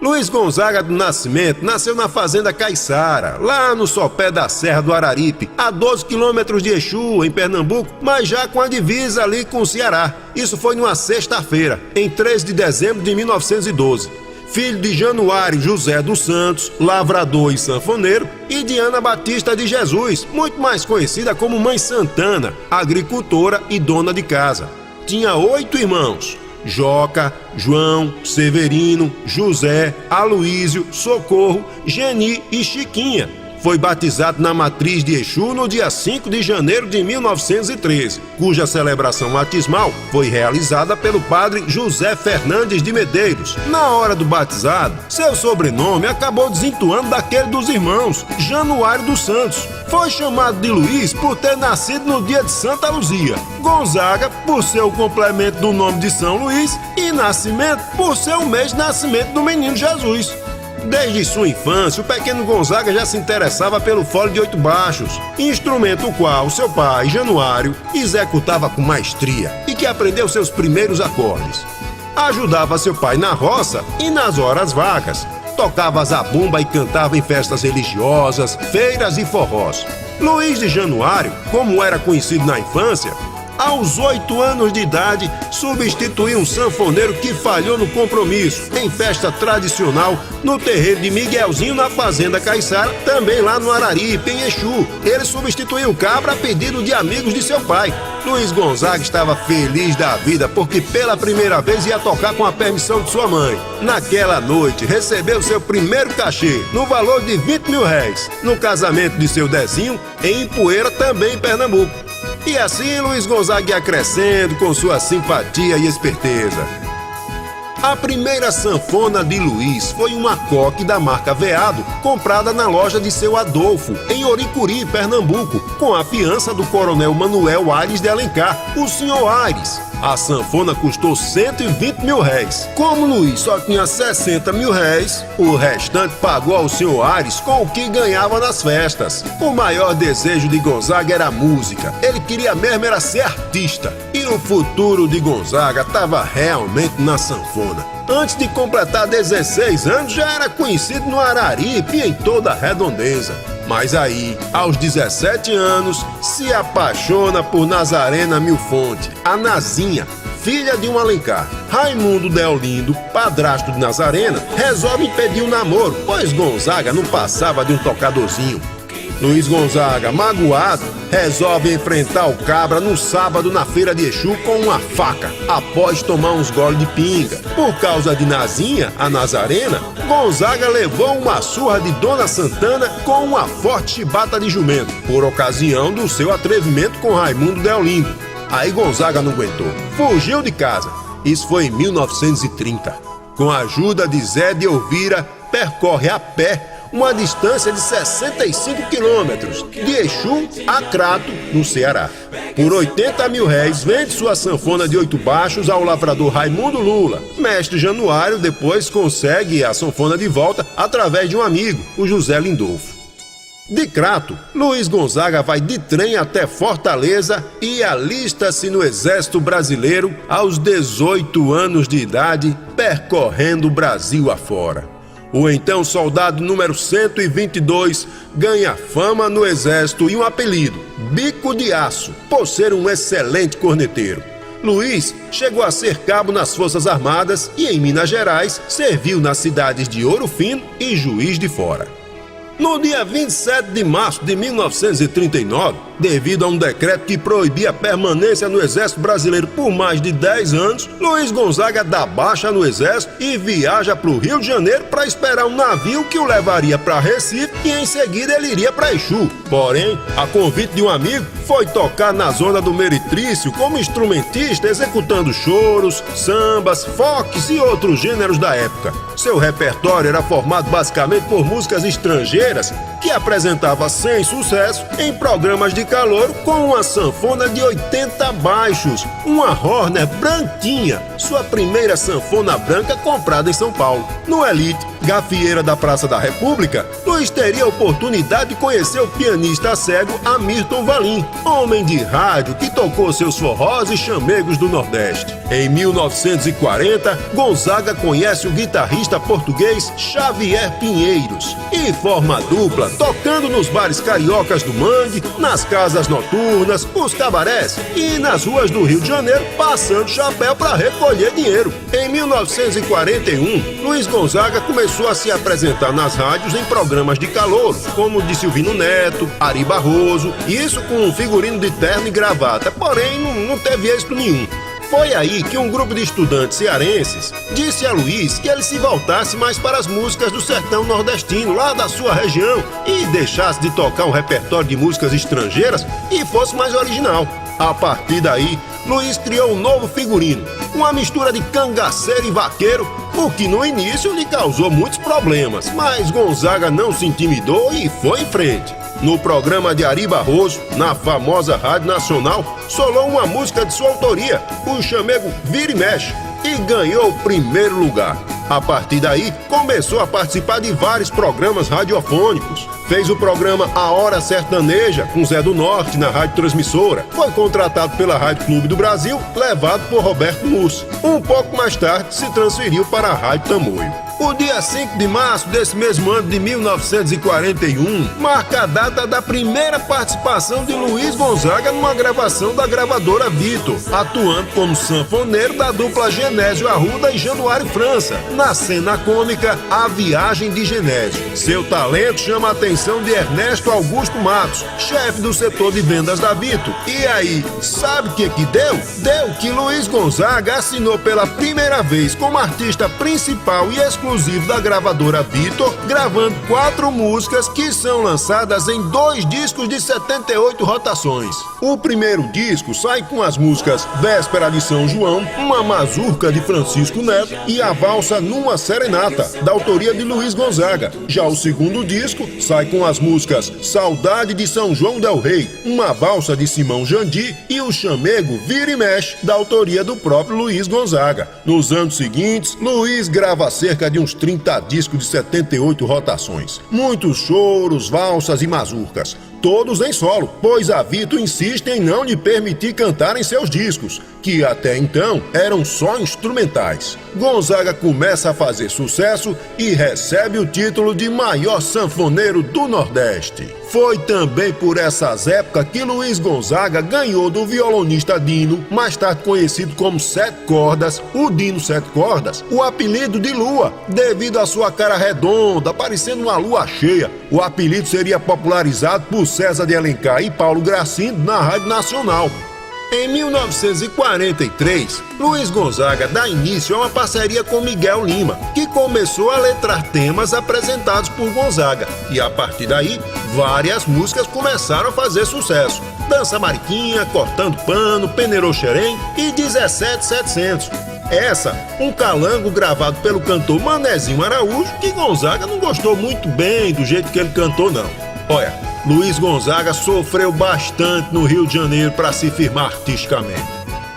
Luiz Gonzaga do Nascimento nasceu na Fazenda Caiçara, lá no sopé da Serra do Araripe, a 12 quilômetros de Exu, em Pernambuco, mas já com a divisa ali com o Ceará. Isso foi numa sexta-feira, em 13 de dezembro de 1912. Filho de Januário José dos Santos, lavrador e sanfoneiro, e de Ana Batista de Jesus, muito mais conhecida como Mãe Santana, agricultora e dona de casa. Tinha 8 irmãos: Joca, João, Severino, José, Aloísio, Socorro, Geni e Chiquinha. Foi batizado na matriz de Exu no dia 5 de janeiro de 1913, cuja celebração batismal foi realizada pelo padre José Fernandes de Medeiros. Na hora do batizado, seu sobrenome acabou desentoando daquele dos irmãos, Januário dos Santos. Foi chamado de Luiz por ter nascido no dia de Santa Luzia, Gonzaga por ser o complemento do nome de São Luís e Nascimento por ser o mês de nascimento do menino Jesus. Desde sua infância, o pequeno Gonzaga já se interessava pelo fole de 8 baixos, instrumento o qual seu pai, Januário, executava com maestria e que aprendeu seus primeiros acordes. Ajudava seu pai na roça e nas horas vagas, tocava zabumba e cantava em festas religiosas, feiras e forrós. Luiz de Januário, como era conhecido na infância, aos 8 anos de idade, substituiu um sanfoneiro que falhou no compromisso, em festa tradicional, no terreiro de Miguelzinho, na Fazenda Caiçara, também lá no Araripe, em Exu. Ele substituiu o cabra a pedido de amigos de seu pai. Luiz Gonzaga estava feliz da vida porque pela primeira vez ia tocar com a permissão de sua mãe. Naquela noite, recebeu seu primeiro cachê, no valor de R$20.000, no casamento de seu Dezinho, em Ipueira, também em Pernambuco. E assim Luiz Gonzaga ia crescendo com sua simpatia e esperteza. A primeira sanfona de Luiz foi uma coque da marca Veado, comprada na loja de seu Adolfo, em Oricuri, Pernambuco, com a fiança do coronel Manuel Aires de Alencar, o Sr. Aires. A sanfona custou R$120.000. Como Luiz só tinha R$60.000, o restante pagou ao Sr. Aires com o que ganhava nas festas. O maior desejo de Gonzaga era a música. Ele queria mesmo era ser artista. E o futuro de Gonzaga estava realmente na sanfona. Antes de completar 16 anos, já era conhecido no Araripe e em toda a redondeza. Mas aí, aos 17 anos, se apaixona por Nazarena Milfonte, a Nazinha, filha de um Alencar. Raimundo Deolindo, padrasto de Nazarena, resolve impedir o namoro, pois Gonzaga não passava de um tocadorzinho. Luiz Gonzaga, magoado, resolve enfrentar o cabra no sábado na feira de Exu com uma faca, após tomar uns goles de pinga. Por causa de Nazinha, a Nazarena, Gonzaga levou uma surra de Dona Santana com uma forte chibata de jumento, por ocasião do seu atrevimento com Raimundo Deolindo. Aí Gonzaga não aguentou, fugiu de casa. Isso foi em 1930. Com a ajuda de Zé de Elvira, percorre a pé uma distância de 65 quilômetros, de Exu a Crato, no Ceará. Por R$80.000, vende sua sanfona de 8 baixos ao lavrador Raimundo Lula. Mestre Januário depois consegue a sanfona de volta através de um amigo, o José Lindolfo. De Crato, Luiz Gonzaga vai de trem até Fortaleza e alista-se no Exército Brasileiro aos 18 anos de idade, percorrendo o Brasil afora. O então soldado número 122 ganha fama no exército e um apelido, Bico de Aço, por ser um excelente corneteiro. Luiz chegou a ser cabo nas Forças Armadas e em Minas Gerais serviu nas cidades de Ouro Fino e Juiz de Fora. No dia 27 de março de 1939, devido a um decreto que proibia a permanência no Exército Brasileiro por mais de 10 anos, Luiz Gonzaga dá baixa no Exército e viaja para o Rio de Janeiro para esperar um navio que o levaria para Recife e em seguida ele iria para Exu. Porém, a convite de um amigo, foi tocar na zona do Meretrício como instrumentista, executando choros, sambas, foques e outros gêneros da época. Seu repertório era formado basicamente por músicas estrangeiras que apresentava sem sucesso em programas de calouro com uma sanfona de 80 baixos, uma Horner branquinha, sua primeira sanfona branca comprada em São Paulo. No Elite, gafieira da Praça da República, Luiz teria a oportunidade de conhecer o pianista cego Hamilton Valim, homem de rádio que tocou seus forrós e chamegos do Nordeste. Em 1940, Gonzaga conhece o guitarrista português Xavier Pinheiros e forma a dupla, tocando nos bares cariocas do Mangue, nas casas noturnas, os cabarés e nas ruas do Rio de Janeiro, passando chapéu para recolher dinheiro. Em 1941, Luiz Gonzaga começou a se apresentar nas rádios em programas de calouro, como o de Silvino Neto, Ari Barroso, isso com um figurino de terno e gravata, porém não teve êxito nenhum. Foi aí que um grupo de estudantes cearenses disse a Luiz que ele se voltasse mais para as músicas do sertão nordestino, lá da sua região, e deixasse de tocar um repertório de músicas estrangeiras e fosse mais original. A partir daí, Luiz criou um novo figurino, uma mistura de cangaceiro e vaqueiro, o que no início lhe causou muitos problemas, mas Gonzaga não se intimidou e foi em frente. No programa de Ari Barroso, na famosa Rádio Nacional, solou uma música de sua autoria, o chamego Vira e Mexe, e ganhou o primeiro lugar. A partir daí, começou a participar de vários programas radiofônicos. Fez o programa A Hora Sertaneja, com Zé do Norte, na Rádio Transmissora. Foi contratado pela Rádio Clube do Brasil, levado por Roberto Mussi. Um pouco mais tarde, se transferiu para a Rádio Tamoio. O dia 5 de março desse mesmo ano de 1941 marca a data da primeira participação de Luiz Gonzaga numa gravação da gravadora Vitor, atuando como sanfoneiro da dupla Genésio Arruda e Januário França, na cena cômica A Viagem de Genésio. Seu talento chama a atenção de Ernesto Augusto Matos, chefe do setor de vendas da Vitor. E aí, sabe o que deu? Deu que Luiz Gonzaga assinou pela primeira vez como artista principal e exclusivo da gravadora Vitor, gravando 4 músicas que são lançadas em 2 discos de 78 rotações. O primeiro disco sai com as músicas Véspera de São João, uma mazurca de Francisco Neto e a valsa Numa Serenata, da autoria de Luiz Gonzaga. Já o segundo disco sai com as músicas Saudade de São João del Rei, uma valsa de Simão Jandi e o chamego Vira e Mexe, da autoria do próprio Luiz Gonzaga. Nos anos seguintes, Luiz grava cerca de uns 30 discos de 78 rotações. Muitos choros, valsas e mazurcas. Todos em solo, pois a Vitor insiste em não lhe permitir cantar em seus discos, que até então eram só instrumentais. Gonzaga começa a fazer sucesso e recebe o título de maior sanfoneiro do Nordeste. Foi também por essas épocas que Luiz Gonzaga ganhou do violonista Dino, mais tarde conhecido como Sete Cordas, o Dino Sete Cordas, o apelido de Lua, devido à sua cara redonda, parecendo uma lua cheia. O apelido seria popularizado por César de Alencar e Paulo Gracindo na Rádio Nacional. Em 1943, Luiz Gonzaga dá início a uma parceria com Miguel Lima, que começou a letrar temas apresentados por Gonzaga, e a partir daí, várias músicas começaram a fazer sucesso. Dança Mariquinha, Cortando Pano, Peneirou Xerém e 17700. Essa, um calango gravado pelo cantor Manezinho Araújo, que Gonzaga não gostou muito bem do jeito que ele cantou, não. Olha, Luiz Gonzaga sofreu bastante no Rio de Janeiro para se firmar artisticamente.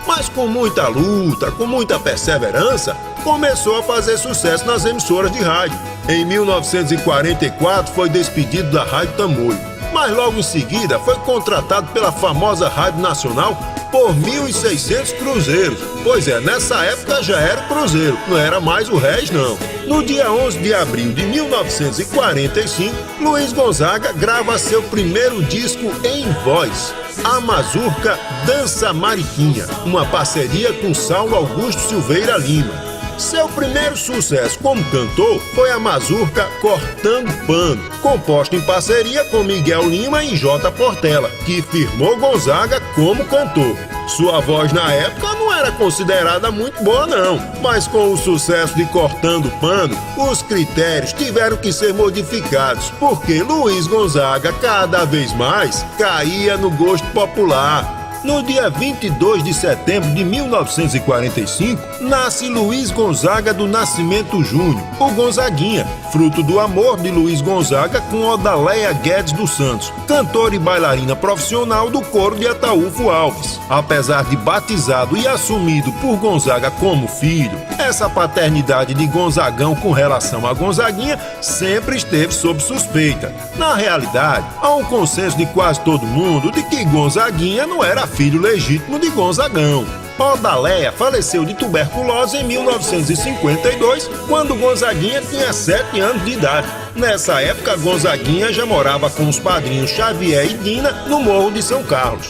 Mas com muita luta, com muita perseverança, começou a fazer sucesso nas emissoras de rádio. Em 1944 foi despedido da Rádio Tamoio, mas logo em seguida foi contratado pela famosa Rádio Nacional por 1.600 cruzeiros. Pois é, nessa época já era o cruzeiro, não era mais o réis não. No dia 11 de abril de 1945, Luiz Gonzaga grava seu primeiro disco em voz, a mazurca Dança Mariquinha, uma parceria com Saulo Augusto Silveira Lima. Seu primeiro sucesso como cantor foi a mazurca Cortando Pano, composta em parceria com Miguel Lima e J. Portela, que firmou Gonzaga como cantor. Sua voz na época não era considerada muito boa não, mas com o sucesso de Cortando Pano, os critérios tiveram que ser modificados, porque Luiz Gonzaga cada vez mais caía no gosto popular. No dia 22 de setembro de 1945, nasce Luiz Gonzaga do Nascimento Júnior, o Gonzaguinha, fruto do amor de Luiz Gonzaga com Odaleia Guedes dos Santos, cantora e bailarina profissional do coro de Ataúfo Alves. Apesar de batizado e assumido por Gonzaga como filho, essa paternidade de Gonzagão com relação a Gonzaguinha sempre esteve sob suspeita. Na realidade, há um consenso de quase todo mundo de que Gonzaguinha não era filho legítimo de Gonzagão. Odaléia faleceu de tuberculose em 1952, quando Gonzaguinha tinha 7 anos de idade. Nessa época, Gonzaguinha já morava com os padrinhos Xavier e Dina no Morro de São Carlos.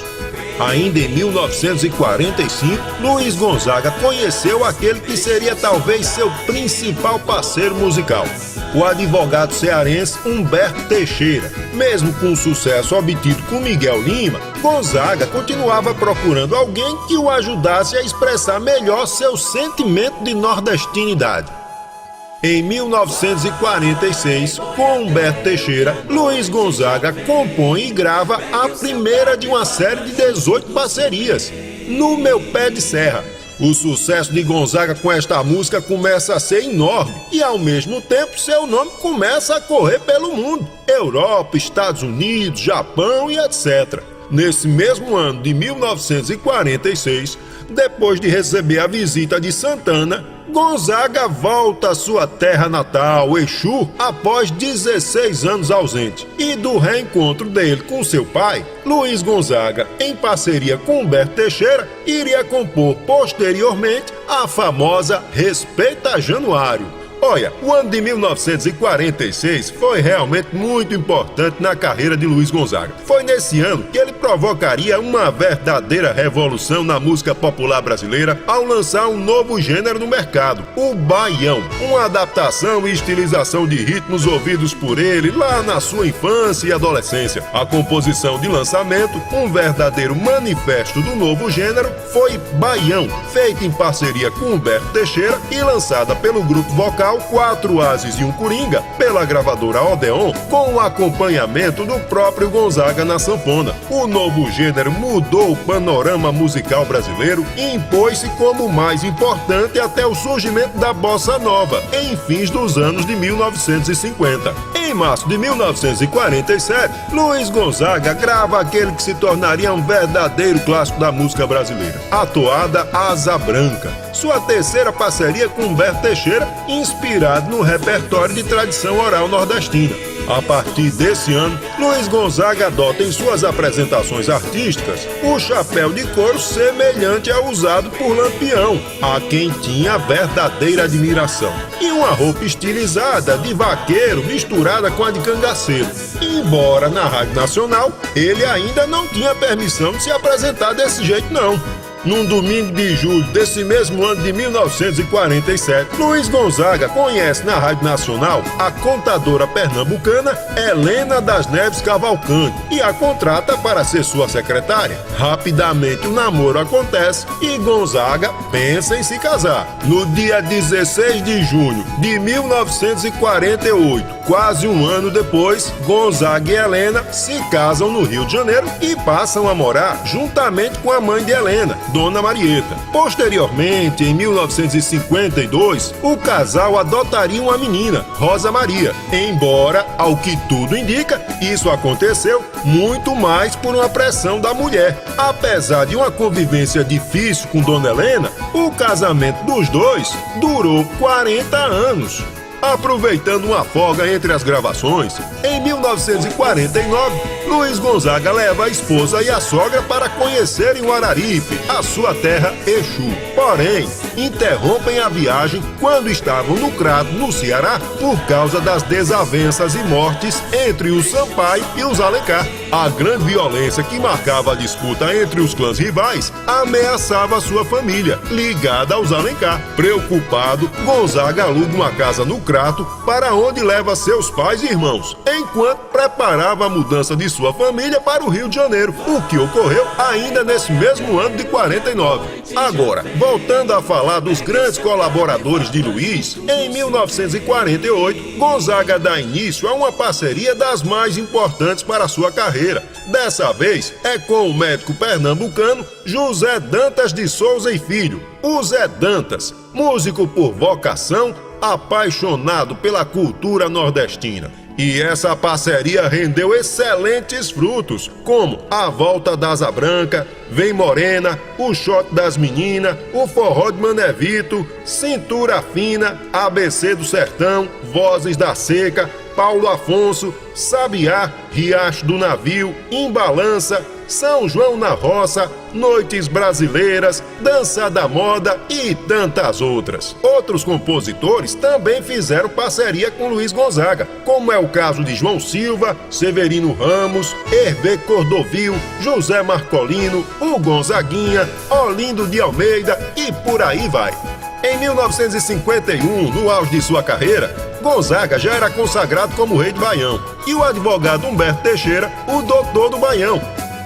Ainda em 1945, Luiz Gonzaga conheceu aquele que seria talvez seu principal parceiro musical, o advogado cearense Humberto Teixeira. Mesmo com o sucesso obtido com Miguel Lima, Gonzaga continuava procurando alguém que o ajudasse a expressar melhor seu sentimento de nordestinidade. Em 1946, com Humberto Teixeira, Luiz Gonzaga compõe e grava a primeira de uma série de 18 parcerias, No Meu Pé de Serra. O sucesso de Gonzaga com esta música começa a ser enorme e, ao mesmo tempo, seu nome começa a correr pelo mundo, Europa, Estados Unidos, Japão e etc. Nesse mesmo ano de 1946, depois de receber a visita de Santana, Gonzaga volta à sua terra natal, Exu, após 16 anos ausente. E do reencontro dele com seu pai, Luiz Gonzaga, em parceria com Humberto Teixeira, iria compor posteriormente a famosa Respeita Januário. Olha, o ano de 1946 foi realmente muito importante na carreira de Luiz Gonzaga. Foi nesse ano que ele provocaria uma verdadeira revolução na música popular brasileira ao lançar um novo gênero no mercado, o baião, uma adaptação e estilização de ritmos ouvidos por ele lá na sua infância e adolescência. A composição de lançamento, um verdadeiro manifesto do novo gênero, foi Baião, feita em parceria com Humberto Teixeira e lançada pelo grupo vocal 4 Ases e um Coringa, pela gravadora Odeon, com o acompanhamento do próprio Gonzaga na sanfona. O novo gênero mudou o panorama musical brasileiro e impôs-se como o mais importante até o surgimento da bossa nova, em fins dos anos de 1950. Em março de 1947, Luiz Gonzaga grava aquele que se tornaria um verdadeiro clássico da música brasileira, a toada Asa Branca, sua terceira parceria com Humberto Teixeira, inspirado no repertório de tradição oral nordestina. A partir desse ano, Luiz Gonzaga adota em suas apresentações artísticas o chapéu de couro semelhante ao usado por Lampião, a quem tinha verdadeira admiração, e uma roupa estilizada de vaqueiro misturada com a de cangaceiro. Embora na Rádio Nacional, ele ainda não tinha permissão de se apresentar desse jeito não. Num domingo de julho desse mesmo ano de 1947, Luiz Gonzaga conhece na Rádio Nacional a contadora pernambucana Helena das Neves Cavalcante e a contrata para ser sua secretária. Rapidamente o namoro acontece e Gonzaga pensa em se casar. No dia 16 de junho de 1948, quase um ano depois, Gonzaga e Helena se casam no Rio de Janeiro e passam a morar juntamente com a mãe de Helena, Dona Marieta. Posteriormente, em 1952, o casal adotaria uma menina, Rosa Maria. Embora, ao que tudo indica, isso aconteceu muito mais por uma pressão da mulher. Apesar de uma convivência difícil com Dona Helena, o casamento dos dois durou 40 anos. Aproveitando uma folga entre as gravações, em 1949, Luiz Gonzaga leva a esposa e a sogra para conhecerem o Araripe, a sua terra Exu. Porém, interrompem a viagem quando estavam no Crato, no Ceará, por causa das desavenças e mortes entre os Sampaio e os Alencar. A grande violência que marcava a disputa entre os clãs rivais ameaçava sua família, ligada aos Alencar. Preocupado, Gonzaga aluga uma casa no Crato, para onde leva seus pais e irmãos, enquanto preparava a mudança de sua família para o Rio de Janeiro, o que ocorreu ainda nesse mesmo ano de 49. Agora, voltando a falar dos grandes colaboradores de Luiz, em 1948, Gonzaga dá início a uma parceria das mais importantes para a sua carreira. Dessa vez é com o médico pernambucano José Dantas de Souza e Filho, o Zé Dantas, músico por vocação, apaixonado pela cultura nordestina. E essa parceria rendeu excelentes frutos, como A Volta da Asa Branca, Vem Morena, O Shot das Meninas, O Forró de Mané Vito, Cintura Fina, ABC do Sertão, Vozes da Seca, Paulo Afonso, Sabiá, Riacho do Navio, Embalança, São João na Roça, Noites Brasileiras, Dança da Moda e tantas outras. Outros compositores também fizeram parceria com Luiz Gonzaga, como é o caso de João Silva, Severino Ramos, Hervé Cordovil, José Marcolino, o Gonzaguinha, Olindo de Almeida e por aí vai. Em 1951, no auge de sua carreira, Gonzaga já era consagrado como rei do Baião e o advogado Humberto Teixeira, o doutor do Baião.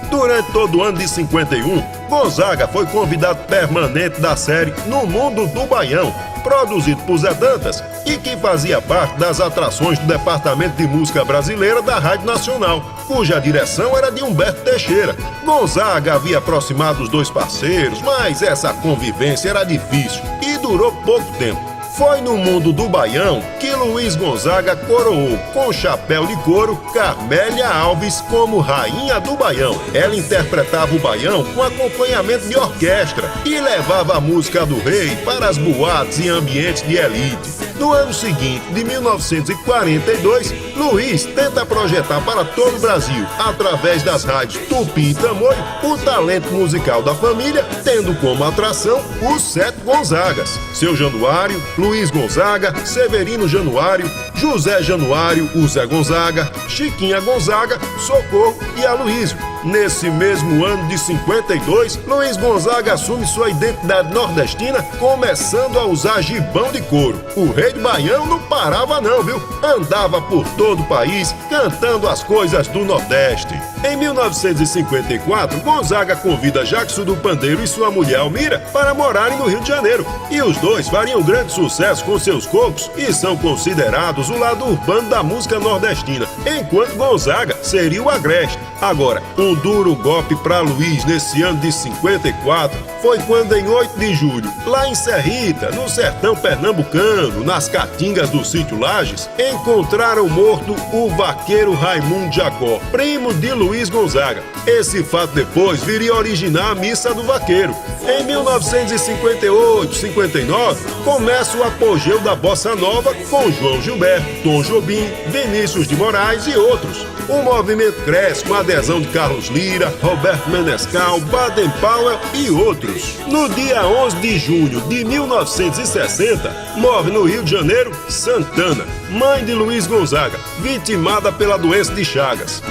Durante todo o ano de 51, Gonzaga foi convidado permanente da série No Mundo do Baião, produzido por Zé Dantas e que fazia parte das atrações do Departamento de Música Brasileira da Rádio Nacional, cuja direção era de Humberto Teixeira. Gonzaga havia aproximado os dois parceiros, mas essa convivência era difícil e durou pouco tempo. Foi no Mundo do Baião que Luiz Gonzaga coroou com chapéu de couro Carmélia Alves como rainha do Baião. Ela interpretava o baião com acompanhamento de orquestra e levava a música do rei para as boates e ambientes de elite. No ano seguinte, de 1942, Luiz tenta projetar para todo o Brasil, através das rádios Tupi e Tamoio, o talento musical da família, tendo como atração os 7 Gonzagas: Seu Januário, Luiz Gonzaga, Severino Januário, José Januário, o Zé Gonzaga, Chiquinha Gonzaga, Socorro e Aloísio. Nesse mesmo ano de 52, Luiz Gonzaga assume sua identidade nordestina, começando a usar gibão de couro. O rei de Baião não parava não, viu? Andava por todo o país, cantando as coisas do Nordeste. Em 1954, Gonzaga convida Jackson do Pandeiro e sua mulher Almira para morarem no Rio de Janeiro. E os dois fariam grande sucesso com seus cocos e são considerados o lado urbano da música nordestina, enquanto Gonzaga seria o agreste. Agora, um duro golpe para Luiz nesse ano de 54 foi quando, em 8 de julho, lá em Serrita, no sertão pernambucano, nas caatingas do sítio Lages, encontraram morto o vaqueiro Raimundo Jacó, primo de Luiz Gonzaga. Esse fato depois viria a originar a Missa do Vaqueiro. Em 1958-59, começa o apogeu da Bossa Nova com João Gilberto, Tom Jobim, Vinícius de Moraes e outros. O movimento cresce com a adesão de Carlos Lira, Roberto Menescal, Baden Powell e outros. No dia 11 de junho de 1960, morre no Rio de Janeiro Santana, mãe de Luiz Gonzaga, vitimada pela doença de Chagas.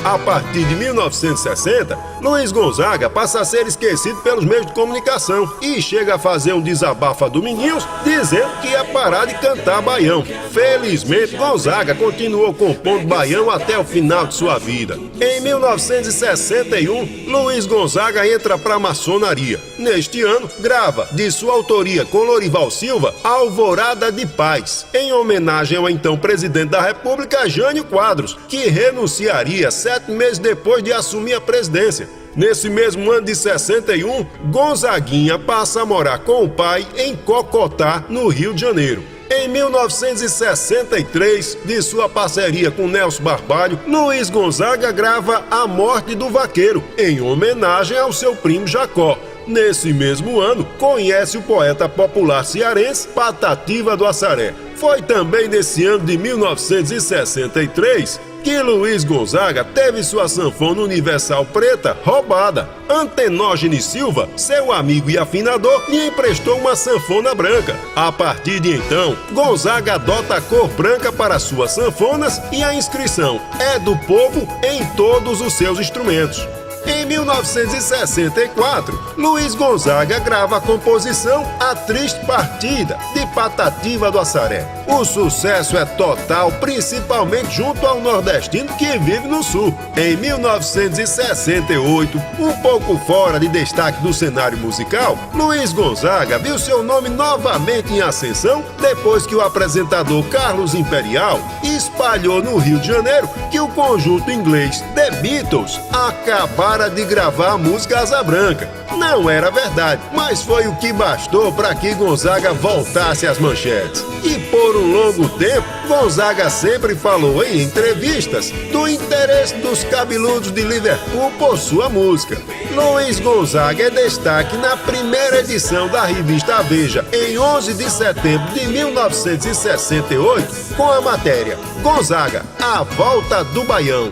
A partir de 1960, Luiz Gonzaga passa a ser esquecido pelos meios de comunicação e chega a fazer um desabafo a Dominguinhos dizendo que ia parar de cantar baião. Felizmente, Gonzaga continuou compondo baião até o final de sua vida. Em 1961, Luiz Gonzaga entra para a maçonaria. Neste ano, grava, de sua autoria com Lorival Silva, Alvorada de Paz, em homenagem ao então presidente da República, Jânio Quadros, que renunciaria 7 meses depois de assumir a presidência. Nesse mesmo ano de 61, Gonzaguinha passa a morar com o pai em Cocotá, no Rio de Janeiro. Em 1963, de sua parceria com Nelson Barbalho, Luiz Gonzaga grava A Morte do Vaqueiro, em homenagem ao seu primo Jacó. Nesse mesmo ano, conhece o poeta popular cearense Patativa do Assaré. Foi também nesse ano de 1963 que Luiz Gonzaga teve sua sanfona universal preta roubada. Antenógenes Silva, seu amigo e afinador, lhe emprestou uma sanfona branca. A partir de então, Gonzaga adota a cor branca para suas sanfonas e a inscrição é do povo em todos os seus instrumentos. Em 1964, Luiz Gonzaga grava a composição A Triste Partida, de Patativa do Assaré. O sucesso é total, principalmente junto ao nordestino que vive no sul. Em 1968, um pouco fora de destaque do cenário musical, Luiz Gonzaga viu seu nome novamente em ascensão depois que o apresentador Carlos Imperial espalhou no Rio de Janeiro que o conjunto inglês The Beatles acabara de gravar a música Asa Branca. Não era verdade, mas foi o que bastou para que Gonzaga voltasse às manchetes. E por um longo tempo, Gonzaga sempre falou em entrevistas do interesse dos cabeludos de Liverpool por sua música. Luiz Gonzaga é destaque na primeira edição da revista Veja, em 11 de setembro de 1968, com a matéria Gonzaga, a volta do Baião.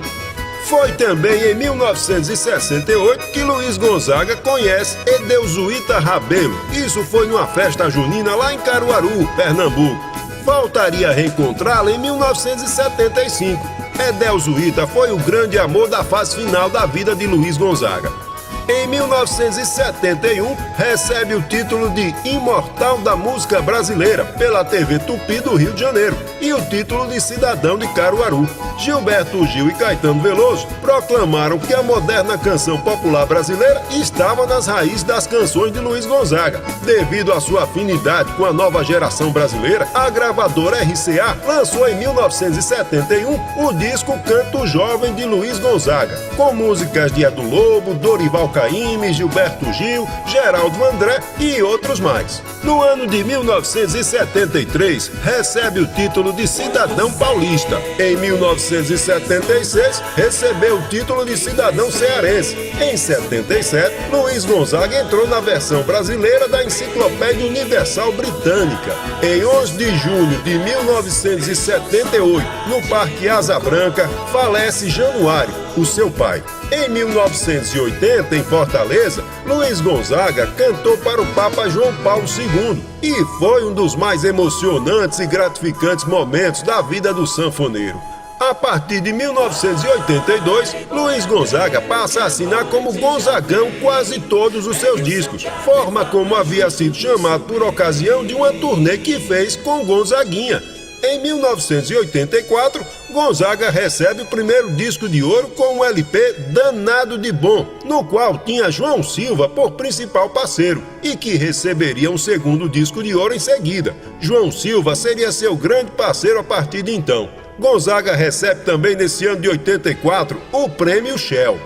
Foi também em 1968 que Luiz Gonzaga conhece Edeusuíta Rabelo. Isso foi numa festa junina lá em Caruaru, Pernambuco. Voltaria a reencontrá-la em 1975. Edeusuíta foi o grande amor da fase final da vida de Luiz Gonzaga. Em 1971, recebe o título de Imortal da Música Brasileira pela TV Tupi do Rio de Janeiro e o título de Cidadão de Caruaru. Gilberto Gil e Caetano Veloso proclamaram que a moderna canção popular brasileira estava nas raízes das canções de Luiz Gonzaga. Devido à sua afinidade com a nova geração brasileira, a gravadora RCA lançou em 1971 o disco Canto Jovem de Luiz Gonzaga, com músicas de Edu Lobo, Dorival Caymmi, Gilberto Gil, Geraldo Vandré e outros mais. No ano de 1973, recebe o título de Cidadão Paulista. Em 1976, recebeu o título de Cidadão Cearense. Em 77, Luiz Gonzaga entrou na versão brasileira da Enciclopédia Universal Britânica. Em 11 de junho de 1978, no Parque Asa Branca, falece Januário, o seu pai. Em 1980, em Fortaleza, Luiz Gonzaga cantou para o Papa João Paulo II e foi um dos mais emocionantes e gratificantes momentos da vida do sanfoneiro. A partir de 1982, Luiz Gonzaga passa a assinar como Gonzagão quase todos os seus discos, forma como havia sido chamado por ocasião de uma turnê que fez com Gonzaguinha. Em 1984, Gonzaga recebe o primeiro disco de ouro com o LP Danado de Bom, no qual tinha João Silva por principal parceiro, e que receberia um segundo disco de ouro em seguida. João Silva seria seu grande parceiro a partir de então. Gonzaga recebe também nesse ano de 84 o Prêmio Shell.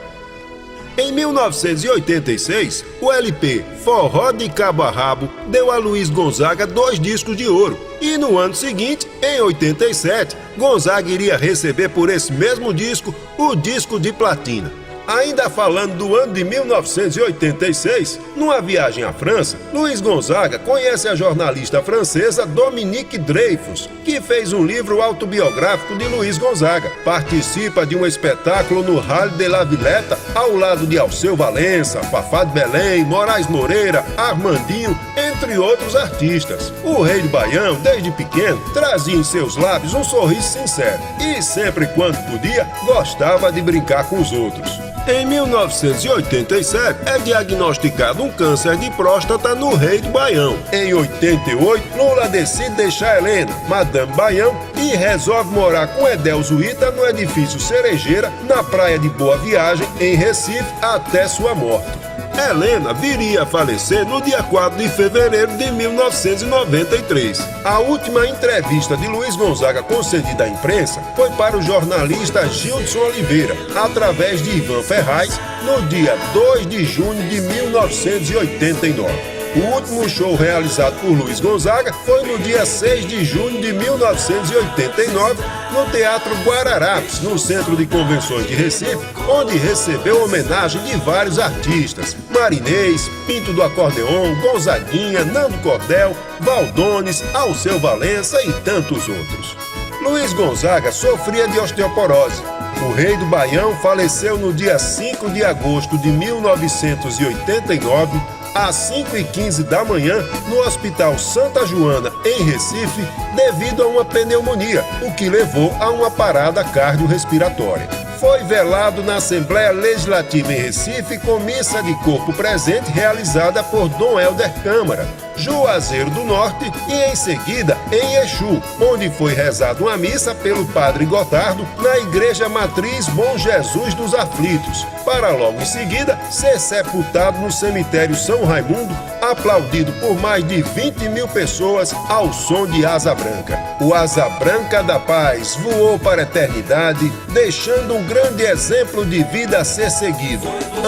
Em 1986, o LP Forró de Cabo a Rabo deu a Luiz Gonzaga 2 discos de ouro. E no ano seguinte, em 87, Gonzaga iria receber por esse mesmo disco o disco de platina. Ainda falando do ano de 1986, numa viagem à França, Luiz Gonzaga conhece a jornalista francesa Dominique Dreyfus, que fez um livro autobiográfico de Luiz Gonzaga. Participa de um espetáculo no Hall de la Villette, ao lado de Alceu Valença, Fafá de Belém, Moraes Moreira, Armandinho, entre outros artistas. O Rei do Baião, desde pequeno, trazia em seus lábios um sorriso sincero e, sempre quando podia, gostava de brincar com os outros. Em 1987, é diagnosticado um câncer de próstata no Rei do Baião. Em 88, Lula decide deixar Helena, Madame Baião, e resolve morar com Edeusuíta no edifício Cerejeira, na praia de Boa Viagem, em Recife, até sua morte. Helena viria a falecer no dia 4 de fevereiro de 1993. A última entrevista de Luiz Gonzaga concedida à imprensa foi para o jornalista Gildson Oliveira, através de Ivan Ferraz, no dia 2 de junho de 1989. O último show realizado por Luiz Gonzaga foi no dia 6 de junho de 1989, no Teatro Guararapes, no Centro de Convenções de Recife, onde recebeu homenagem de vários artistas: Marinês, Pinto do Acordeon, Gonzaguinha, Nando Cordel, Valdones, Alceu Valença e tantos outros. Luiz Gonzaga sofria de osteoporose. O Rei do Baião faleceu no dia 5 de agosto de 1989, às 5h15 da manhã, no Hospital Santa Joana, em Recife, devido a uma pneumonia, o que levou a uma parada cardiorrespiratória. Foi velado na Assembleia Legislativa em Recife com missa de corpo presente realizada por Dom Helder Câmara, Juazeiro do Norte, e em seguida em Exu, onde foi rezada uma missa pelo padre Gotardo na Igreja Matriz Bom Jesus dos Aflitos, para logo em seguida ser sepultado no cemitério São Raimundo, aplaudido por mais de 20 mil pessoas ao som de Asa Branca. O Asa Branca da Paz voou para a eternidade, deixando um grande exemplo de vida a ser seguido.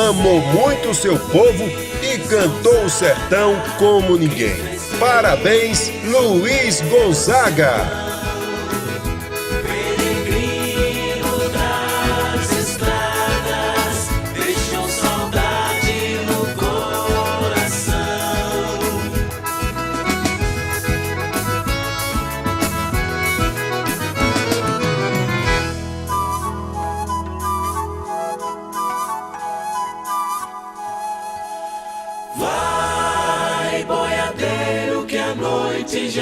Amou muito o seu povo e cantou o sertão como ninguém. Parabéns, Luiz Gonzaga!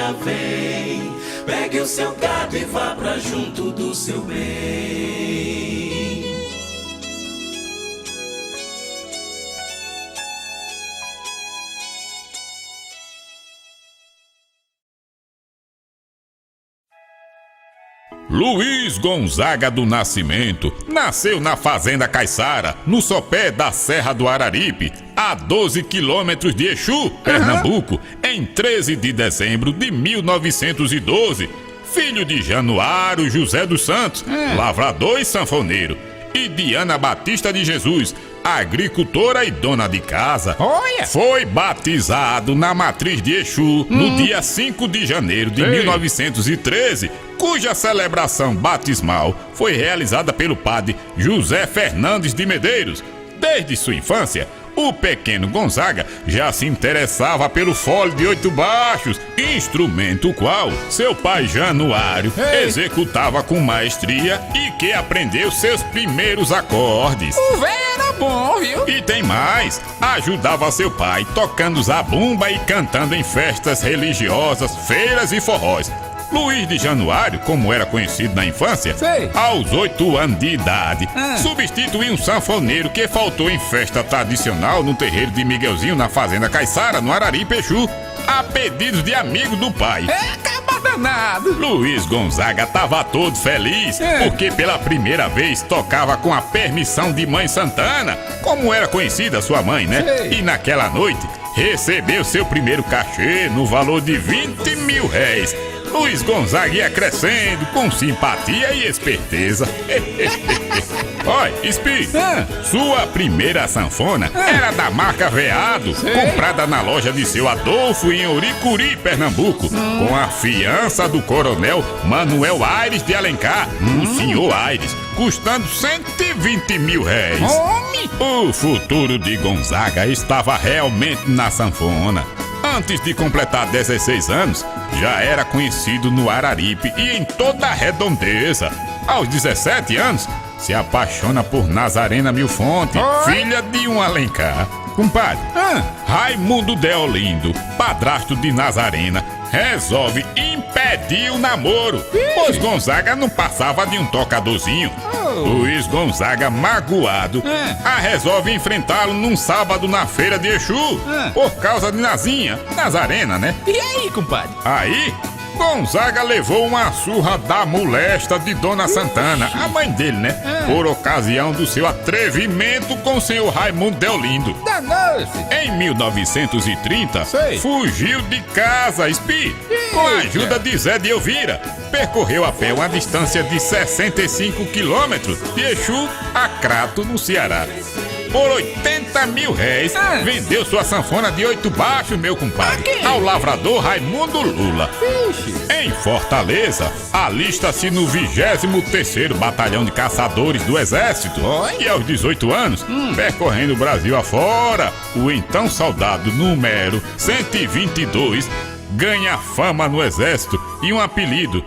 já vem. Pegue o seu gado e vá pra junto do seu bem. Luiz Gonzaga do Nascimento nasceu na Fazenda Caiçara, no sopé da Serra do Araripe, a 12 quilômetros de Exu, Pernambuco, em 13 de dezembro de 1912. Filho de Januário José dos Santos, lavrador e sanfoneiro, e Diana Batista de Jesus, agricultora e dona de casa. Olha! Foi batizado na matriz de Exu no dia 5 de janeiro de 1913, cuja celebração batismal foi realizada pelo padre José Fernandes de Medeiros. Desde sua infância, o pequeno Gonzaga já se interessava pelo fole de 8 baixos, instrumento qual seu pai Januário executava com maestria e que aprendeu seus primeiros acordes. O véio era bom, viu? E tem mais, ajudava seu pai tocando zabumba e cantando em festas religiosas, feiras e forróis. Luiz de Januário, como era conhecido na infância, aos 8 anos de idade, substituiu um sanfoneiro que faltou em festa tradicional no terreiro de Miguelzinho, na Fazenda Caiçara, no Araripe, Exu, a pedidos de amigos do pai. Acaba danado! Luiz Gonzaga estava todo feliz, porque pela primeira vez tocava com a permissão de Mãe Santana, como era conhecida sua mãe, né? E naquela noite, recebeu seu primeiro cachê no valor de 20 mil réis. Luiz Gonzaga ia crescendo com simpatia e esperteza. Oi, Spi, sua primeira sanfona era da marca Veado, comprada na loja de seu Adolfo em Uricuri, Pernambuco, com a fiança do coronel Manuel Aires de Alencar, o senhor Aires, custando 120 mil réis. O futuro de Gonzaga estava realmente na sanfona. Antes de completar 16 anos, já era conhecido no Araripe e em toda a redondeza. Aos 17 anos, se apaixona por Nazarena Milfonte, filha de um Alencar. Compadre, Raimundo Deolindo, padrasto de Nazarena, resolve impedir o namoro, pois Gonzaga não passava de um tocadorzinho. Luiz Gonzaga, magoado, resolve enfrentá-lo num sábado na feira de Exu, por causa de Nazarena, né? E aí, compadre? Aí, Gonzaga levou uma surra da molesta de Dona Santana, a mãe dele, né? Por ocasião do seu atrevimento com o senhor Raimundo Deolindo. Danou-se! Em 1930, fugiu de casa, Spi, com a ajuda de Zé de Elvira. Percorreu a pé uma distância de 65 quilômetros de Exu a Crato, no Ceará. Por 80 mil réis, vendeu sua sanfona de 8 baixos, meu compadre, ao lavrador Raimundo Lula. Em Fortaleza, alista-se no 23º Batalhão de Caçadores do Exército. E aos 18 anos, percorrendo o Brasil afora, o então soldado número 122 ganha fama no Exército e um apelido,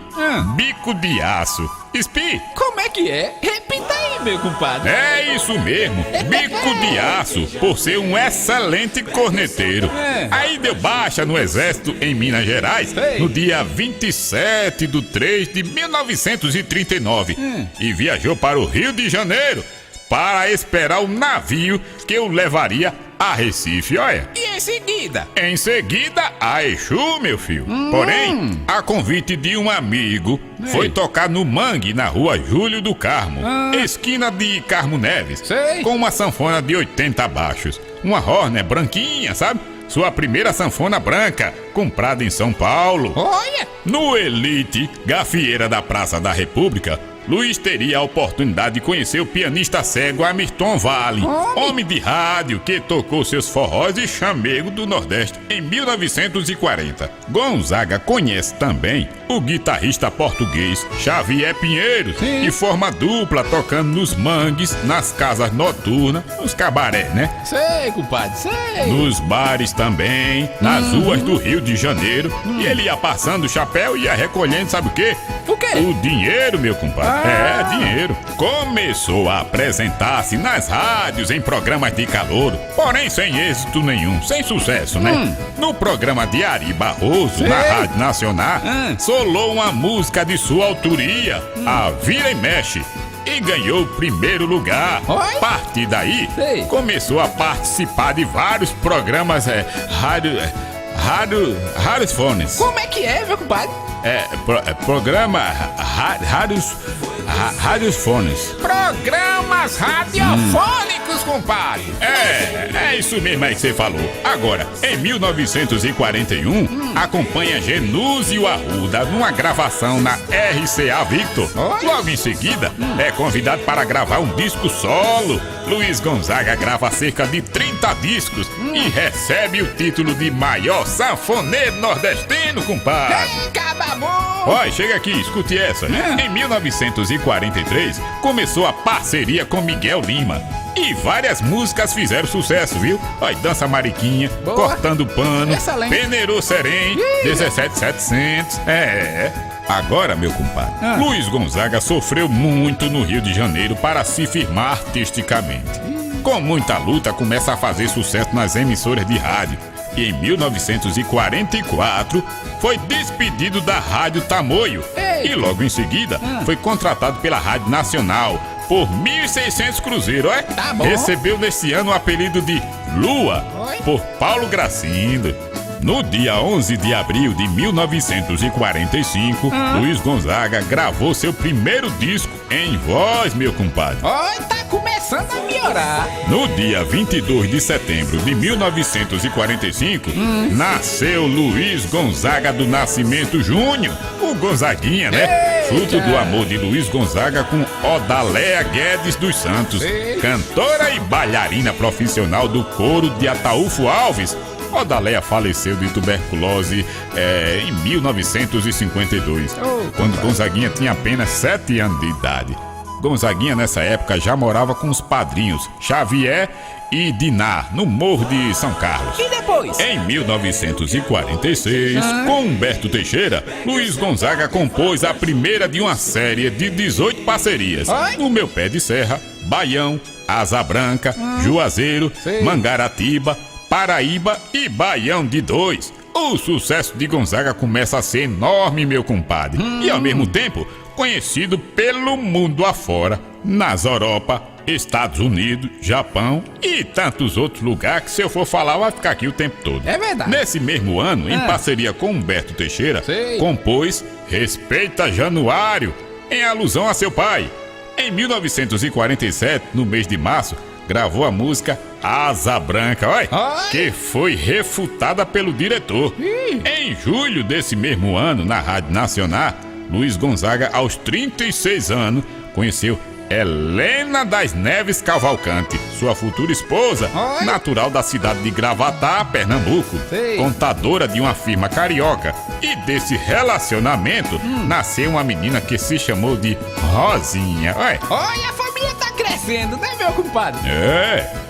Bico de Aço. Spi, como é que é? Repita aí, meu compadre. É isso mesmo, Bico de Aço, por ser um excelente corneteiro. Aí deu baixa no Exército em Minas Gerais no dia 27 de 3 de 1939 e viajou para o Rio de Janeiro para esperar o navio que o levaria a Recife, olha. E em seguida? Em seguida, a Exu, meu filho. Porém, a convite de um amigo, foi tocar no Mangue, na rua Júlio do Carmo, esquina de Carmo Neves, com uma sanfona de 80 baixos. Uma Horner branquinha, sabe? Sua primeira sanfona branca, comprada em São Paulo. Olha! No Elite, gafieira da Praça da República, Luiz teria a oportunidade de conhecer o pianista cego Amirton Vale, homem de rádio que tocou seus forrós e chamego do Nordeste em 1940. Gonzaga conhece também o guitarrista português Xavier Pinheiro, que forma dupla tocando nos mangues, nas casas noturnas, nos cabarés, né? Sei, compadre, sei. Nos bares também, nas ruas do Rio de Janeiro. E ele ia passando o chapéu e ia recolhendo, sabe o quê? O quê? O dinheiro, meu compadre. Dinheiro. Começou a apresentar-se nas rádios em programas de calouro, porém sem êxito nenhum, sem sucesso, né? No programa de Ari Barroso, na Rádio Nacional, solou uma música de sua autoria, a Vira e Mexe, e ganhou o primeiro lugar. Oi? A partir daí, Sei. começou a participar de vários programas rádios fones. Como é que é, meu compadre? Programa rádios fones. Programas radiofônicos, compadre. É isso mesmo aí que você falou. Agora, em 1941, acompanha Genúzio Arruda numa gravação na RCA Victor. Oi? Logo em seguida, é convidado para gravar um disco solo. Luiz Gonzaga grava cerca de 30 discos e recebe o título de maior sanfoneiro nordestino, compadre. Acabou! Olha, chega aqui, escute essa. Em 1943, começou a parceria com Miguel Lima. E várias músicas fizeram sucesso, viu? Olha, Dança Mariquinha, Boa. Cortando Pano, Excelente. Peneirou Serém, 17700. Agora, meu compadre, Luiz Gonzaga sofreu muito no Rio de Janeiro para se firmar artisticamente. Com muita luta, começa a fazer sucesso nas emissoras de rádio. E em 1944 foi despedido da Rádio Tamoio. Ei. E logo em seguida foi contratado pela Rádio Nacional por 1.600 cruzeiros. Tá bom. Recebeu nesse ano o apelido de Lua Oi. por Paulo Gracindo. No dia 11 de abril de 1945, Luiz Gonzaga gravou seu primeiro disco em voz, meu compadre. Oi, tá começando a melhorar. No dia 22 de setembro de 1945, nasceu Luiz Gonzaga do Nascimento Júnior, o Gonzaguinha, né? Eita! Fruto do amor de Luiz Gonzaga com Odaléa Guedes dos Santos, Ei. cantora e bailarina profissional do coro de Ataúfo Alves. Odaléa faleceu de tuberculose em 1952, quando Gonzaguinha tinha apenas 7 anos de idade. Gonzaguinha nessa época já morava com os padrinhos Xavier e Diná, no Morro de São Carlos. E depois? Em 1946, com Humberto Teixeira, Luiz Gonzaga compôs a primeira de uma série de 18 parcerias. Oi? No Meu Pé de Serra, Baião, Asa Branca, Juazeiro, Sei. Mangaratiba, Paraíba e Baião de 2. O sucesso de Gonzaga começa a ser enorme, meu compadre. E ao mesmo tempo, conhecido pelo mundo afora, nas Europa, Estados Unidos, Japão e tantos outros lugares que se eu for falar vai ficar aqui o tempo todo. É verdade. Nesse mesmo ano, em parceria com Humberto Teixeira, Sei. compôs Respeita Januário, em alusão a seu pai. Em 1947, no mês de março, gravou a música Asa Branca, Oi. que foi refutada pelo diretor. Em julho desse mesmo ano, na Rádio Nacional, Luiz Gonzaga, aos 36 anos, conheceu Helena das Neves Cavalcante, sua futura esposa, Oi. natural da cidade de Gravatá, Pernambuco, Sei. contadora de uma firma carioca. E desse relacionamento nasceu uma menina que se chamou de Rosinha. Olha, a família tá crescendo, né, meu compadre?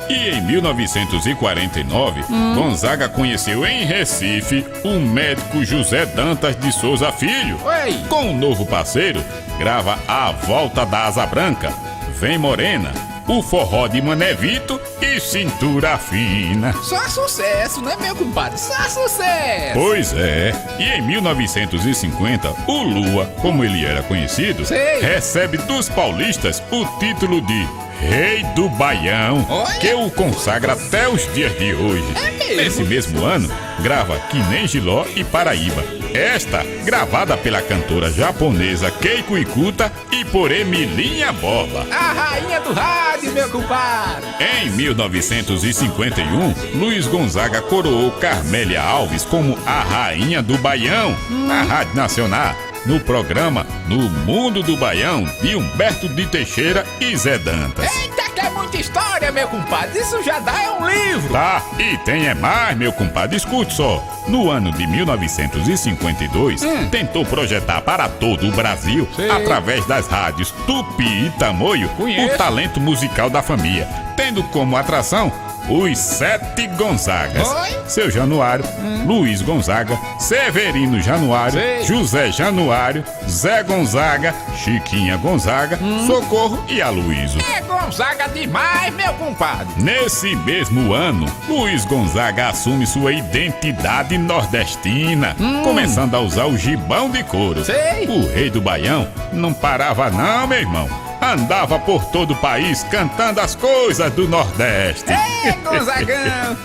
E em 1949, Gonzaga conheceu em Recife o médico José Dantas de Souza Filho. Oi. Com um novo parceiro, grava A Volta da Asa Branca, Vem Morena, O Forró de Mané Vito e Cintura Fina. Só sucesso, né, meu compadre? Só sucesso. Pois é. E em 1950, o Lua, como ele era conhecido, Sei. recebe dos paulistas o título de Rei do Baião, Olha. que o consagra até os dias de hoje. É mesmo? Nesse mesmo ano, grava Que Nem Giló e Paraíba. Esta, gravada pela cantora japonesa Keiko Ikuta e por Emilinha Borba. A rainha do rádio, meu compadre. Em 1951, Luiz Gonzaga coroou Carmélia Alves como a Rainha do Baião, na Rádio Nacional, no programa No Mundo do Baião, de Humberto de Teixeira e Zé Dantas. Eita, que é muita história, meu compadre. Isso já dá um livro. Tá, e tem mais, meu compadre, escute só. No ano de 1952, tentou projetar para todo o Brasil, Sei. através das rádios Tupi e Tamoio, Conheço. o talento musical da família, tendo como atração os 7 Gonzagas. Oi? Seu Januário, Luiz Gonzaga, Severino Januário, Sei. José Januário, Zé Gonzaga, Chiquinha Gonzaga, Socorro e Aloísio. É Gonzaga demais, meu compadre. Nesse mesmo ano, Luiz Gonzaga assume sua identidade nordestina, começando a usar o gibão de couro. Sei. O rei do Baião não parava não, meu irmão. Andava por todo o país cantando as coisas do Nordeste. É Gonzagão.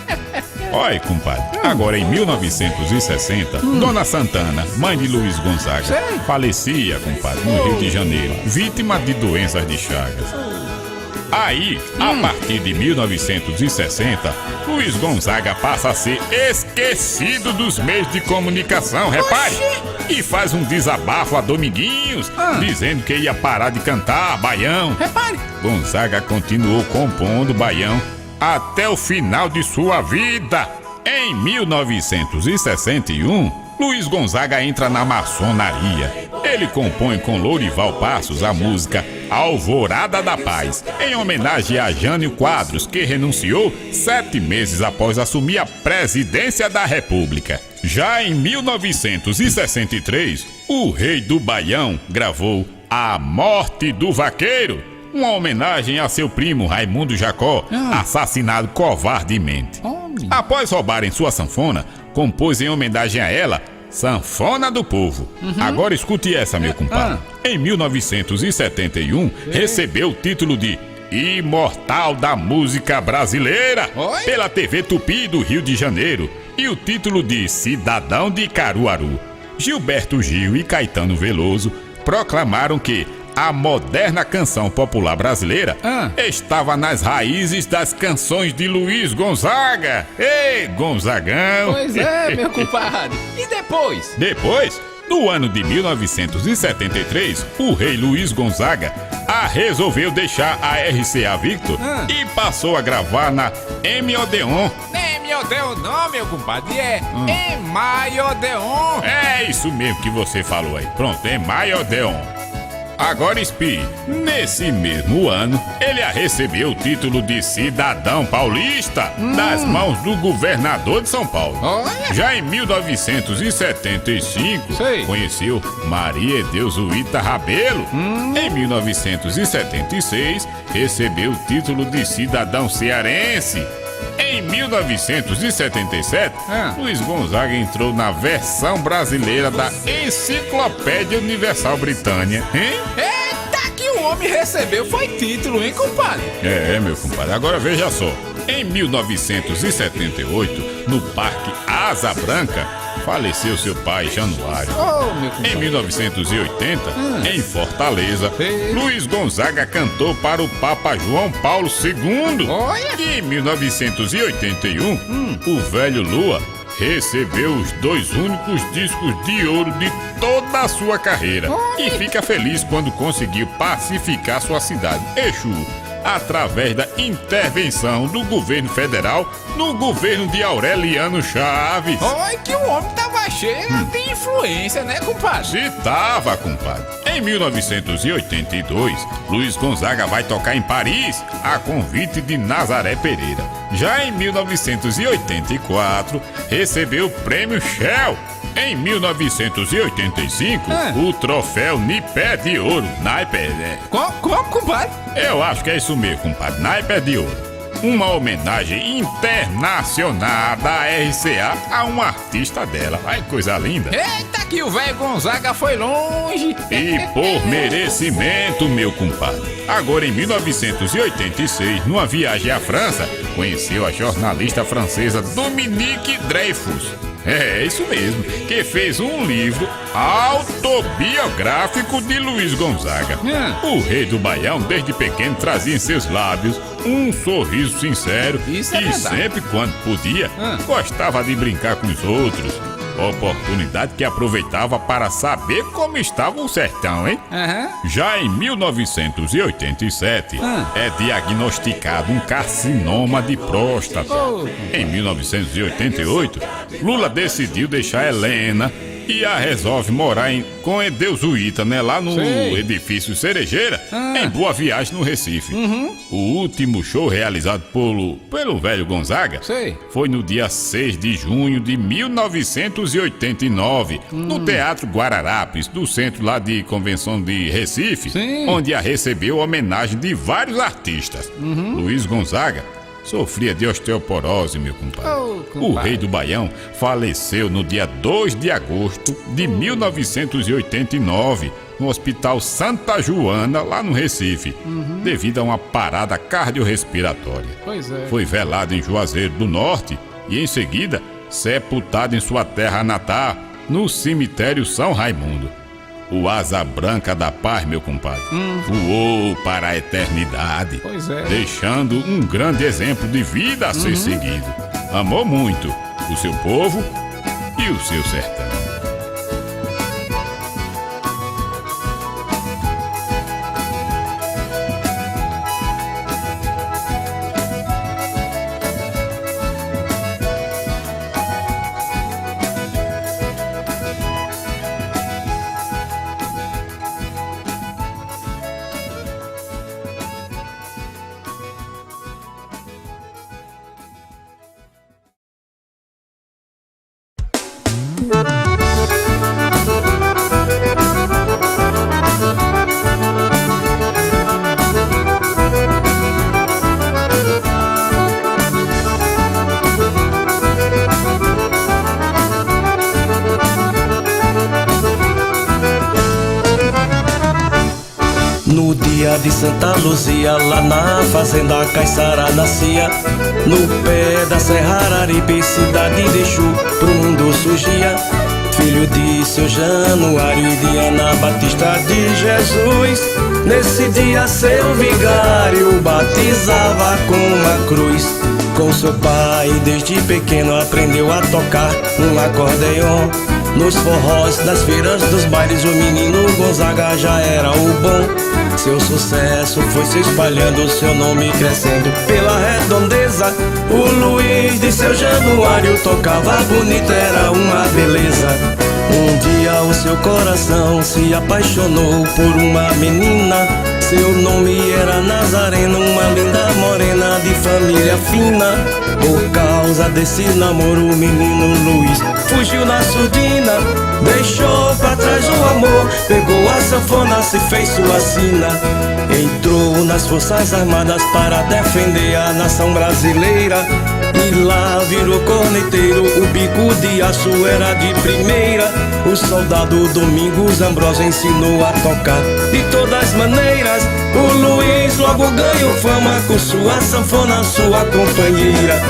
Olha, compadre, agora em 1960, Dona Santana, mãe de Luiz Gonzaga, Sei. falecia, compadre, no Rio de Janeiro, vítima de doenças de Chagas. Aí, a partir de 1960, Luiz Gonzaga passa a ser esquecido dos meios de comunicação, repare. E faz um desabafo a Dominguinhos, dizendo que ia parar de cantar Baião. Repare. Gonzaga continuou compondo Baião até o final de sua vida. Em 1961, Luiz Gonzaga entra na maçonaria. Ele compõe com Lourival Passos a música Alvorada da Paz, em homenagem a Jânio Quadros, que renunciou 7 meses após assumir a presidência da República. Já em 1963, o rei do Baião gravou A Morte do Vaqueiro, uma homenagem a seu primo Raimundo Jacó, assassinado covardemente. Após roubarem sua sanfona, compôs em homenagem a ela Sanfona do Povo. Agora escute essa, meu compadre. Em 1971, recebeu o título de Imortal da Música Brasileira Oi? pela TV Tupi do Rio de Janeiro e o título de Cidadão de Caruaru. Gilberto Gil e Caetano Veloso proclamaram que a moderna canção popular brasileira estava nas raízes das canções de Luiz Gonzaga. Ei, Gonzagão! Pois é, meu compadre. E depois? Depois, no ano de 1973, o rei Luiz Gonzaga resolveu deixar a RCA Victor e passou a gravar na M-Odeon. Odeon não, meu compadre, é Odeon. É isso mesmo que você falou aí. Pronto, M-Odeon. Agora espie, nesse mesmo ano, ele recebeu o título de cidadão paulista das mãos do governador de São Paulo. Olha. Já em 1975, Sei. conheceu Maria Edeusuíta Rabelo. Em 1976, recebeu o título de cidadão cearense. Em 1977, Luiz Gonzaga entrou na versão brasileira da Enciclopédia Universal Britânia. Hein? Eita, que o homem recebeu foi título, hein, compadre? É, meu compadre. Agora veja só. Em 1978, no Parque Asa Branca, faleceu seu pai, Januário. Oh, meu compadre. Em 1980, em Fortaleza, Ei. Luiz Gonzaga cantou para o Papa João Paulo II. Olha. E em 1981, o velho Lua recebeu os 2 únicos discos de ouro de toda a sua carreira. Olha. E fica feliz quando conseguiu pacificar sua cidade, Exu, através da intervenção do governo federal no governo de Aureliano Chaves. Olha que o homem tava cheio de influência, né, compadre? Se tava, compadre. Em 1982, Luiz Gonzaga vai tocar em Paris, a convite de Nazaré Pereira. Já em 1984, recebeu o prêmio Shell. Em 1985, o troféu Nipé de Ouro. Naipe, Como, compadre? eu acho que é isso mesmo, compadre. Naipe de Ouro. Uma homenagem internacional da RCA a um artista dela. Ai, coisa linda. Eita, que o velho Gonzaga foi longe. E por merecimento, meu compadre. Agora, em 1986, numa viagem à França, conheceu a jornalista francesa Dominique Dreyfus. É isso mesmo, que fez um livro autobiográfico de Luiz Gonzaga. O rei do Baião, desde pequeno, trazia em seus lábios um sorriso sincero Isso é e verdade. sempre, quando podia, gostava de brincar com os outros. Oportunidade que aproveitava para saber como estava o sertão, hein? Já em 1987, é diagnosticado um carcinoma de próstata. Em 1988, Lula decidiu deixar Helena Ia resolve morar com Edeusuíta, né? Lá no Sei. edifício Cerejeira, em Boa Viagem, no Recife. O último show realizado pelo velho Gonzaga Sei. foi no dia 6 de junho de 1989, no Teatro Guararapes, do centro lá de convenção de Recife, Sim. onde a recebeu homenagem de vários artistas. Luiz Gonzaga sofria de osteoporose, meu compadre. Oh, compadre. O rei do Baião faleceu no dia 2 de agosto de 1989, no Hospital Santa Joana, lá no Recife, devido a uma parada cardiorrespiratória. Pois é. Foi velado em Juazeiro do Norte e, em seguida, sepultado em sua terra natal, no cemitério São Raimundo. O Asa Branca da Paz, meu compadre, voou para a eternidade, Pois é. deixando um grande exemplo de vida a ser seguido. Amou muito o seu povo e o seu sertão. No dia de Santa Luzia, lá na fazenda Caiçara nascia, no pé da Serra Araripe, cidade de Exu, pro mundo surgia, filho de seu Januário e de Ana Batista de Jesus. Nesse dia seu vigário batizava com uma cruz. Com seu pai desde pequeno aprendeu a tocar um acordeon. Nos forrós, nas feiras dos bailes, o menino Gonzaga já era o bom. Seu sucesso foi se espalhando, seu nome crescendo pela redondeza. O Luiz de seu Januário tocava bonito, era uma beleza. Um dia o seu coração se apaixonou por uma menina. Seu nome era Nazareno, uma linda morena de família fina. Por causa desse namoro, o menino Luiz fugiu na surdina, deixou pra trás o amor, pegou a sanfona, se fez sua sina. Entrou nas Forças Armadas para defender a nação brasileira, e lá virou corneteiro, o bico de aço era de primeira. O soldado Domingos Ambrosio ensinou a tocar de todas maneiras. O Luiz logo ganhou fama com sua sanfona, sua companheira.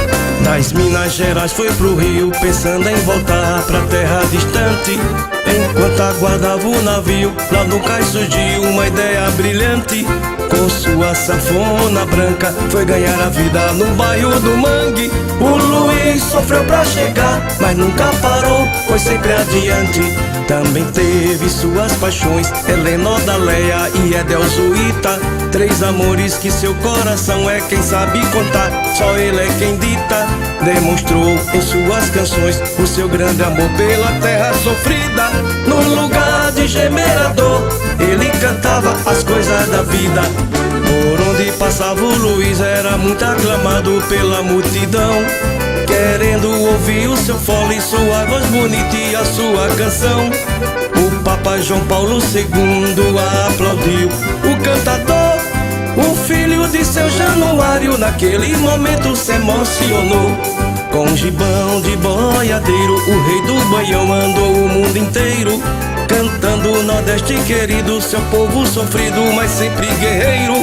Das Minas Gerais foi pro Rio, pensando em voltar pra terra distante. Enquanto aguardava o navio, lá no cais surgiu uma ideia brilhante. Com sua sanfona branca, foi ganhar a vida no bairro do Mangue. O Luiz sofreu pra chegar, mas nunca parou, foi sempre adiante. Também teve suas paixões, Helena, Odaleia e Edeusuíta. Três amores que seu coração é quem sabe contar, só ele é quem dita. Demonstrou em suas canções o seu grande amor pela terra sofrida. No lugar de gemer a dor, ele cantava as coisas da vida. Por onde passava o Luiz era muito aclamado pela multidão, querendo ouvir o seu fole, sua voz bonita e a sua canção. O Papa João Paulo II aplaudiu o cantador. O filho de seu Januário naquele momento se emocionou. Com um gibão de boiadeiro, o rei do Baião andou o mundo inteiro, cantando o Nordeste querido, seu povo sofrido, mas sempre guerreiro.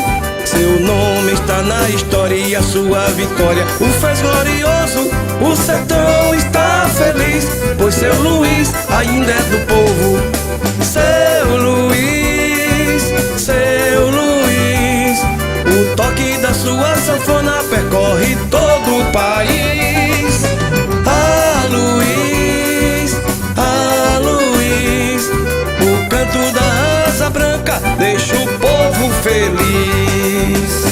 Seu nome está na história e a sua vitória o fez glorioso. O sertão está feliz, pois seu Luiz ainda é do povo. Seu Luiz, seu Luiz, o toque da sua sanfona percorre todo o país. Ah, Luiz, o canto da asa branca deixa o povo feliz.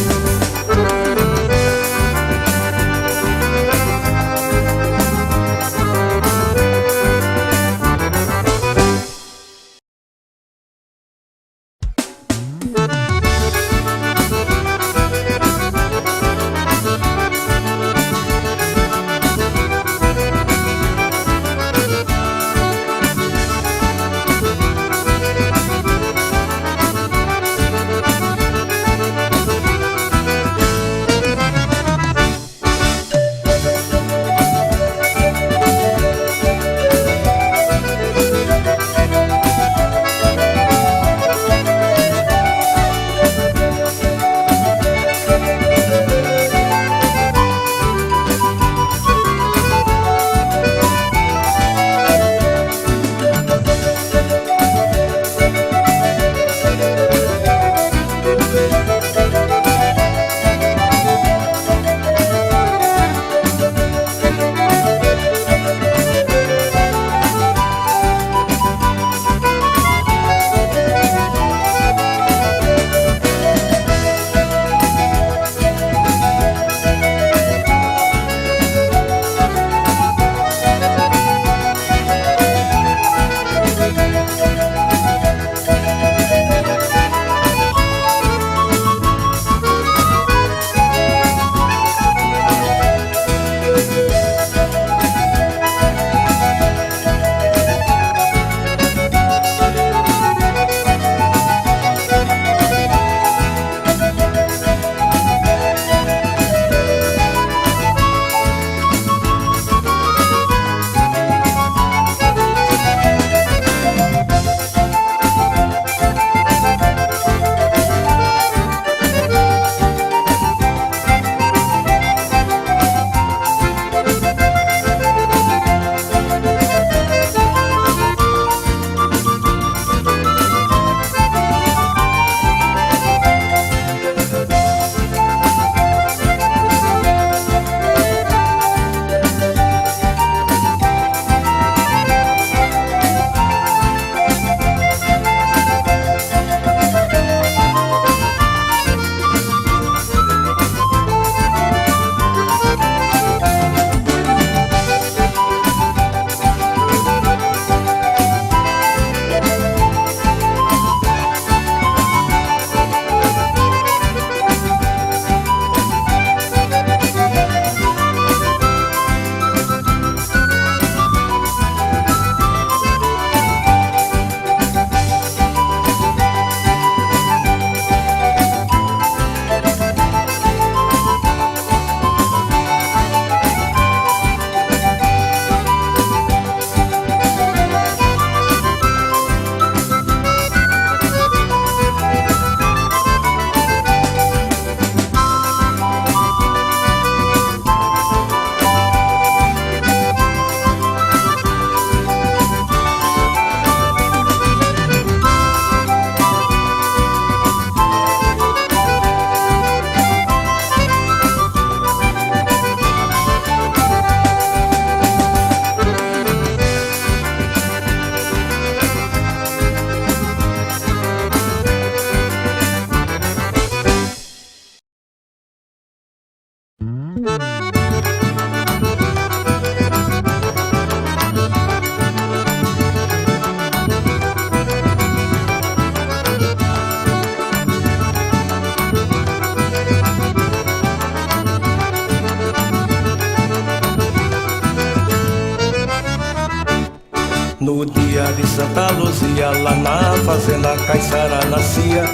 Santa Luzia, lá na fazenda Caiçara nascia.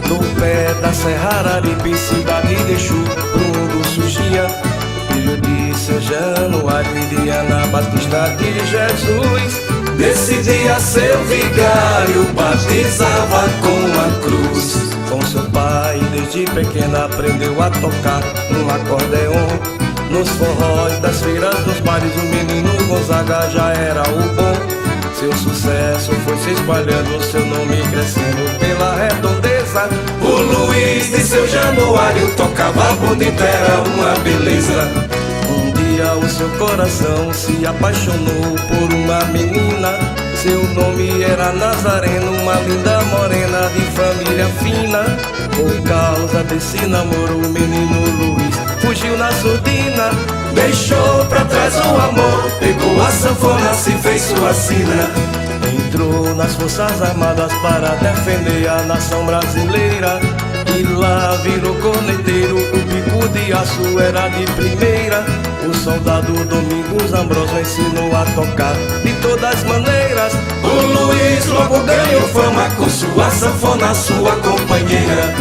No pé da Serra Araripe, cidade de Exu, pro mundo surgia. Filho de seu Januário e de Ana Batista de Jesus. Nesse dia seu vigário batizava com a cruz. Com seu pai desde pequena aprendeu a tocar no acordeon. Nos forróis das feiras dos bares o menino Gonzaga já era o bom. Seu sucesso foi se espalhando, seu nome crescendo pela redondeza. O Luiz de seu Januário tocava bonito, era uma beleza. Um dia o seu coração se apaixonou por uma menina. Seu nome era Nazareno, uma linda morena de família fina. Por causa desse namoro o menino Luiz fugiu na surdina. Deixou pra trás o amor, pegou a sanfona, se fez sua sina. Entrou nas Forças Armadas para defender a nação brasileira. E lá virou corneteiro, o bico de aço era de primeira. O soldado Domingos Ambrosio ensinou a tocar de todas maneiras. O Luiz logo ganhou fama com sua sanfona, sua companheira.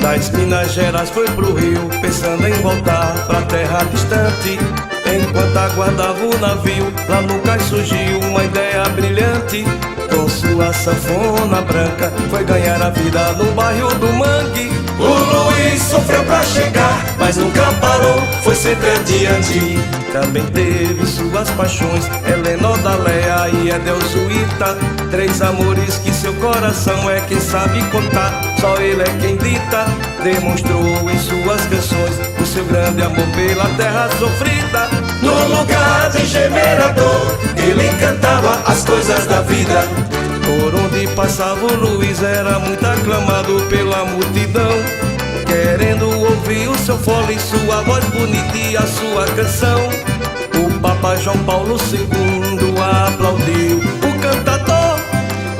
Das Minas Gerais foi pro Rio, pensando em voltar pra terra distante. Enquanto aguardava o navio, lá no cais surgiu uma ideia brilhante. Com sua sanfona branca, foi ganhar a vida no bairro do Mangue. O Luiz sofreu pra chegar, mas nunca parou, foi sempre adiante. Também teve suas paixões, Helena Odaléa e Edelsuíta. Três amores que seu coração é quem sabe contar, só ele é quem dita. Demonstrou em suas canções o seu grande amor pela terra sofrida. No lugar de gemer a dor, ele cantava as coisas da vida. Por onde passava o Luiz era muito aclamado pela multidão, querendo ouvir o seu fole, sua voz bonita e a sua canção. O Papa João Paulo II aplaudiu o cantador.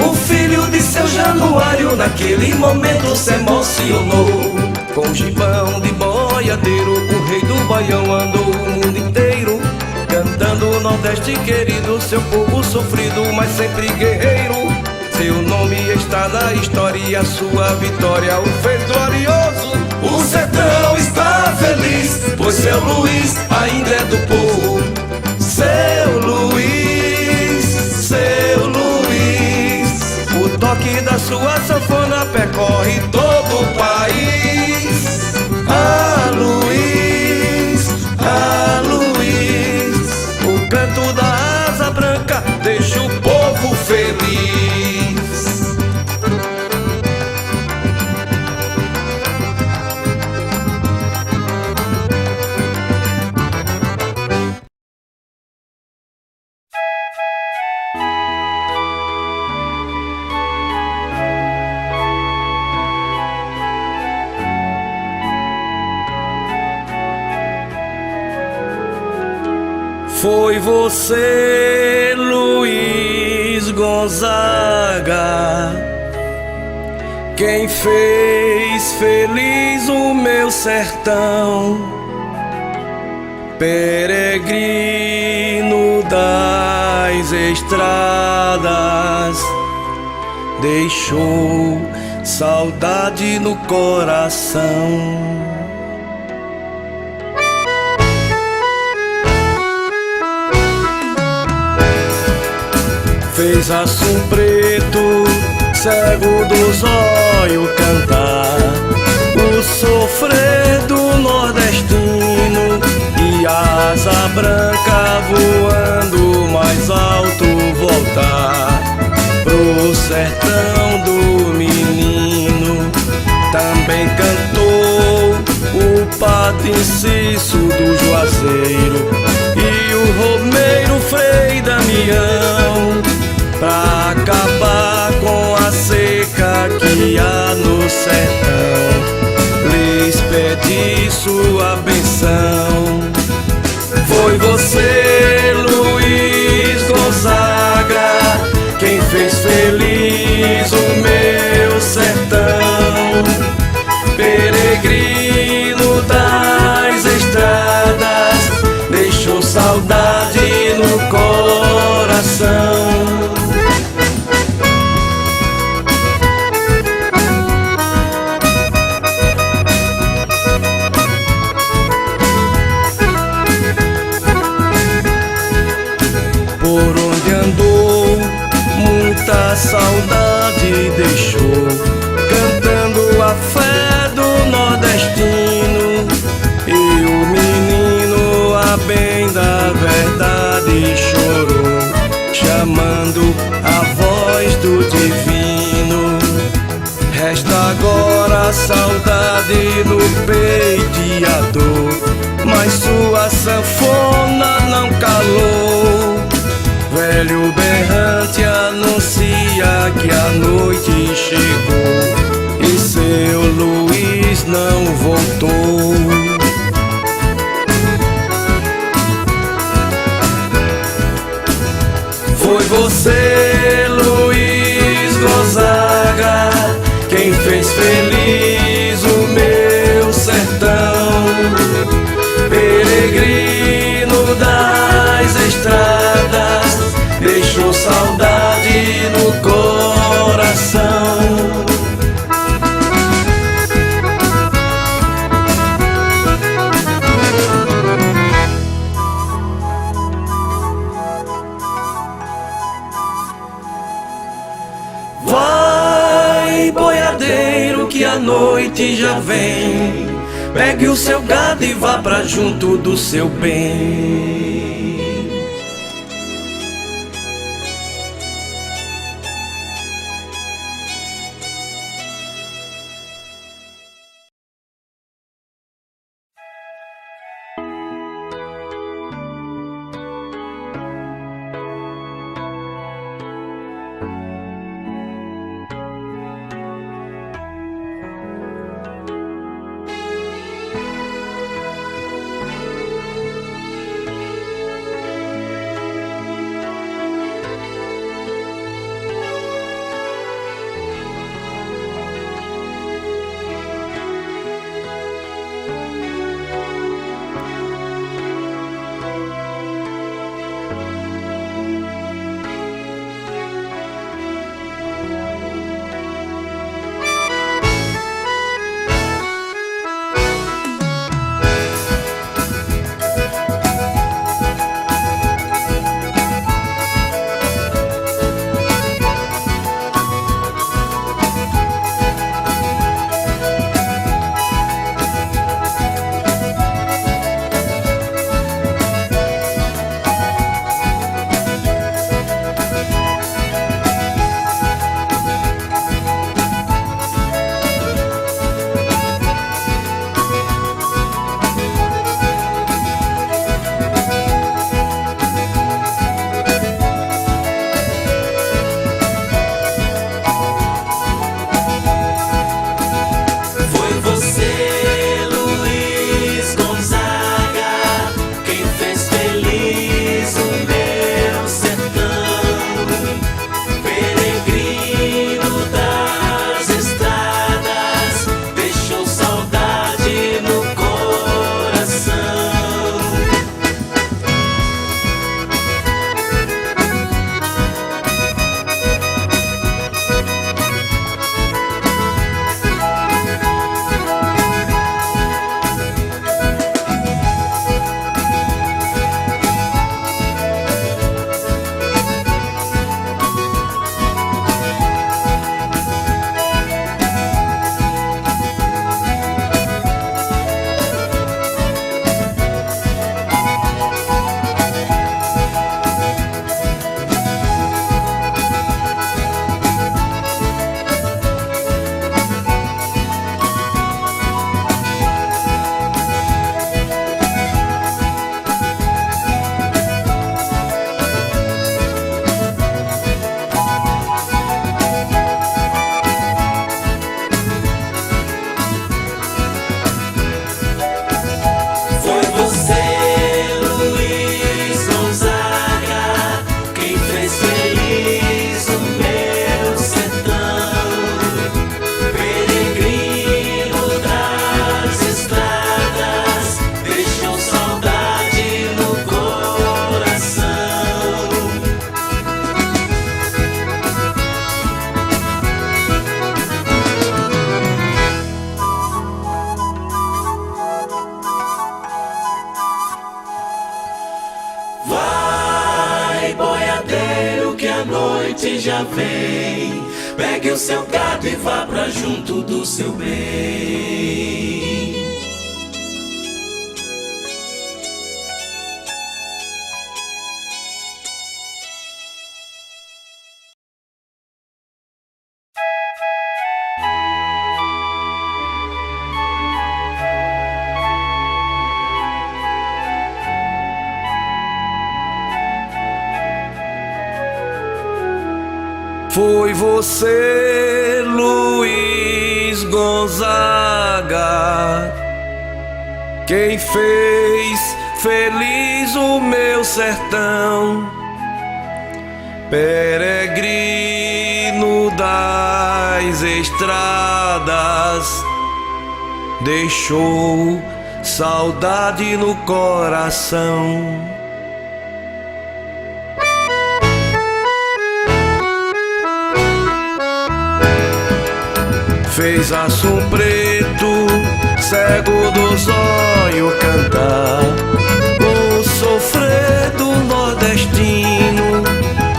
O filho de seu Januário naquele momento se emocionou. Com gibão de boiadeiro, o rei do Baião andou o mundo inteiro, cantando o Nordeste querido, seu povo sofrido, mas sempre guerreiro. Seu nome está na história e a sua vitória o fez glorioso. O sertão está feliz, pois seu Luiz ainda é do povo. Seu Luiz, seu Luiz. O toque da sua sanfona percorre todo o país. Ah, Luiz, ah, Luiz. O canto da asa branca deixa o povo feliz. Foi você, Luiz Gonzaga, quem fez feliz o meu sertão. Peregrino das estradas, deixou saudade no coração. Fez Assum Preto, cego dos olhos, cantar o sofrer do nordestino, e asa branca voando mais alto voltar pro sertão do menino. Também cantou o Padre Cício do Juazeiro e o Romeiro Frei Damião, pra acabar com a seca que há no sertão. Lhes pedi sua benção. Foi você, Luiz Gonzaga, quem fez feliz o meu sertão. Peregrino das estradas, deixou saudade no coração. agora a saudade no peito e a dor, mas sua sanfona não calou. Velho berrante anuncia que a noite chegou e seu Luiz não voltou. Foi você, Luiz Gonzaga, quem fez feliz o meu sertão. Peregrino das estradas, deixou saudade no coração. Vai, boiadeiro, que a noite já vem. Pegue o seu gado e vá pra junto do seu bem. noite já vem. Pegue o seu gado e vá pra junto do seu bem. Foi você, Luiz Gonzaga, quem fez feliz o meu sertão. Peregrino das estradas, deixou saudade no coração. Fez Assum Preto, cego do zóio, cantar o sofrer do nordestino,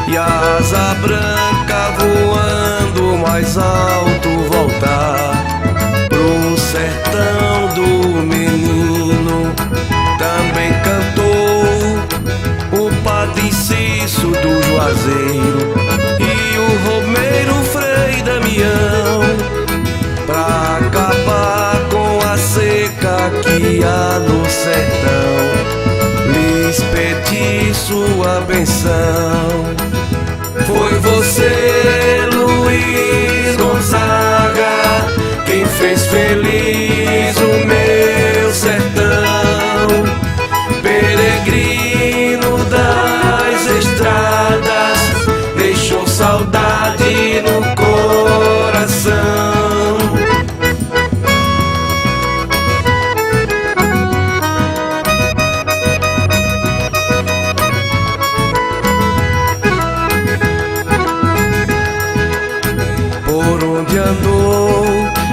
e a asa branca voando mais alto voltar pro sertão do menino. Também cantou o Padre Cício do Juazeiro e o Romeiro Frei Damião, pra acabar com a seca que há no sertão. Lhes pedi sua benção. Foi você, Luiz Gonzaga, quem fez feliz o meu sertão. Peregrino das estradas, deixou saudade no coração.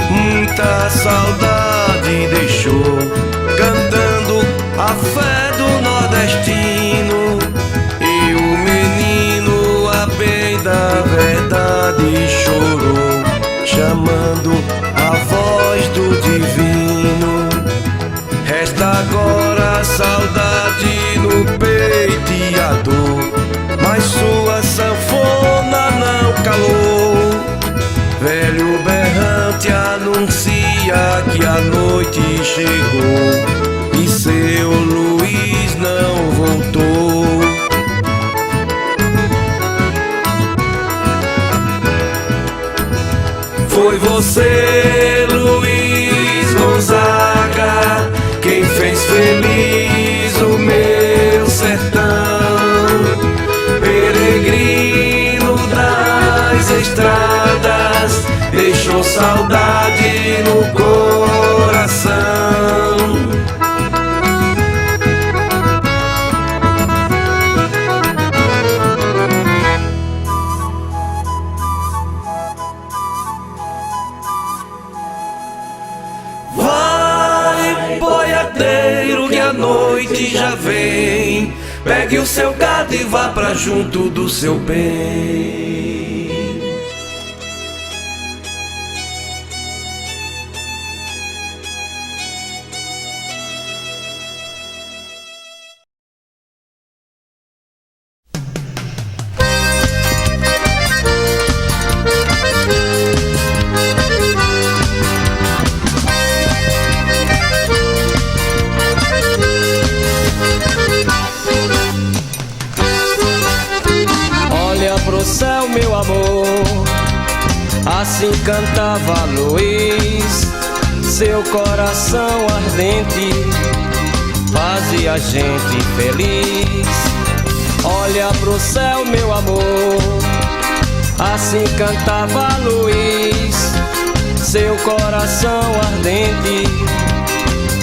Muita saudade deixou, cantando a fé do nordestino, e o menino, a bem da verdade, chorou, chamando a voz do divino. Resta agora a saudade no peito e a dor, mas sua sanfona não calou. Velho berrante anuncia que a noite chegou e seu Luiz não voltou. Foi você, Luiz Gonzaga, quem fez feliz o meu sertão. Peregrino das estradas, deixou saudade no coração. Vai, boiadeiro, que a noite já vem. Pegue o seu gado e vá pra junto do seu bem. Pro céu, meu amor, assim cantava Luiz. Seu coração ardente fazia a gente feliz. Olha pro céu, meu amor, assim cantava Luiz. Seu coração ardente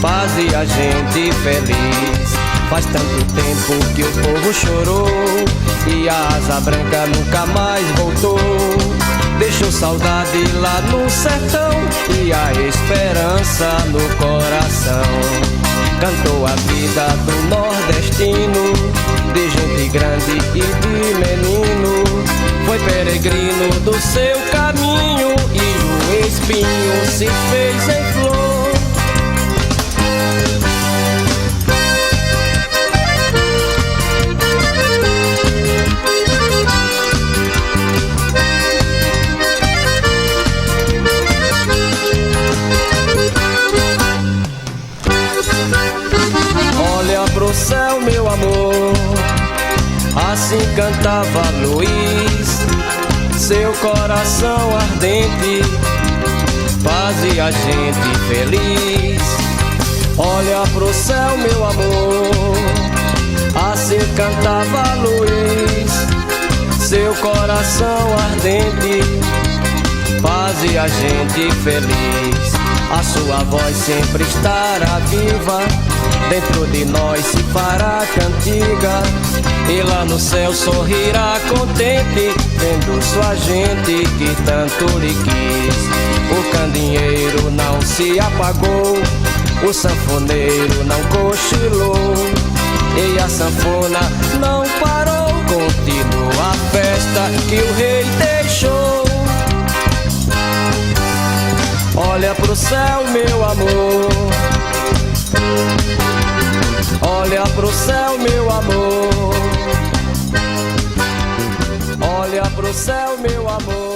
fazia a gente feliz. Faz tanto tempo que o povo chorou e a asa branca nunca mais voltou. Deixou saudade lá no sertão e a esperança no coração. Cantou a vida do nordestino, de gente grande e de menino. Foi peregrino do seu caminho e o espinho se fez em flor. Pro céu, meu amor, assim cantava Luiz. seu coração ardente fazia a gente feliz. Olha pro céu, meu amor, assim cantava Luiz. Seu coração ardente fazia a gente feliz. A sua voz sempre estará viva, dentro de nós se fará cantiga. E lá no céu sorrirá contente, vendo sua gente que tanto lhe quis. O candeeiro não se apagou, o sanfoneiro não cochilou, e a sanfona não parou. Continua a festa que o rei deixou. Olha pro céu, meu amor, olha pro céu, meu amor, olha pro céu, meu amor.